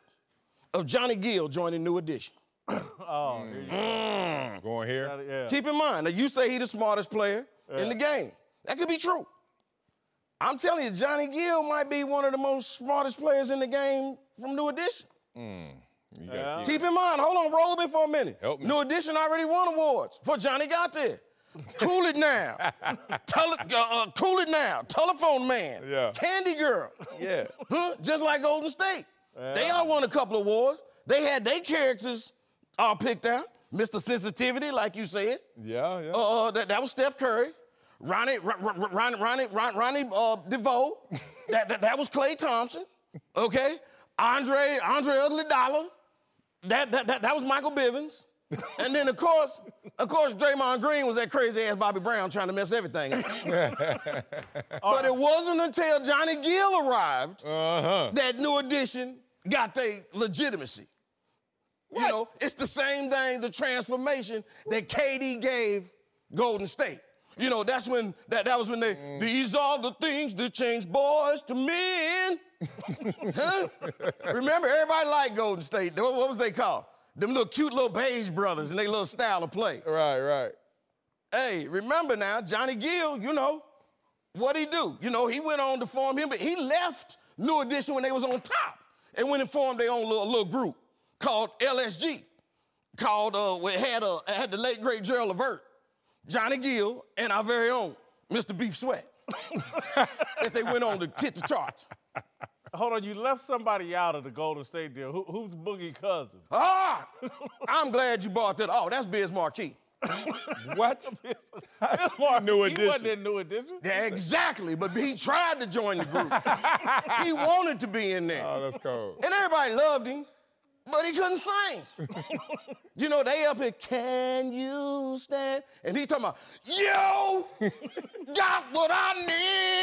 of Johnny Gill joining New Edition. Oh, here you go. Going here? Yeah. Keep in mind, now you say he's the smartest player in the game. That could be true. I'm telling you, Johnny Gill might be one of the most smartest players in the game from New Edition. Keep in mind, hold on, roll with me for a minute. Help me. New Edition already won awards before Johnny got there. Cool it now. Cool it now. Telephone Man. Yeah. Candy Girl. Yeah. Just like Golden State. They all won a couple of awards. They had their characters all picked out. Mr. Sensitivity, like you said. Yeah. That was Steph Curry. Ronnie DeVoe. that was Klay Thompson. Okay. Andre Ugly Dollar. That was Michael Bivens. And then, of course, Draymond Green was that crazy-ass Bobby Brown trying to mess everything up. But it wasn't until Johnny Gill arrived that New Edition got their legitimacy. What? You know, it's the same thing, the transformation that KD gave Golden State. You know, that's when, that was when they, these are the things that change boys to men. Remember, everybody liked Golden State. What was they called? Them little cute little beige brothers and their little style of play. Right. Hey, remember now, Johnny Gill, you know, what'd he do? You know, he went on to form him, but he left New Edition when they was on top and went and formed their own little group called LSG, called, had the late, great Gerald Levert, Johnny Gill, and our very own Mr. Beef Sweat. That they went on to hit the charts. Hold on, you left somebody out of the Golden State deal. Who's Boogie Cousins? I'm glad you brought that. Oh, that's Biz Marquis. What? New Edition. He wasn't in New Edition. Yeah, exactly, but he tried to join the group. He wanted to be in there. Oh, that's cold. And everybody loved him, but he couldn't sing. You know, they up here, can you stand? And he talking about, yo, got what I need.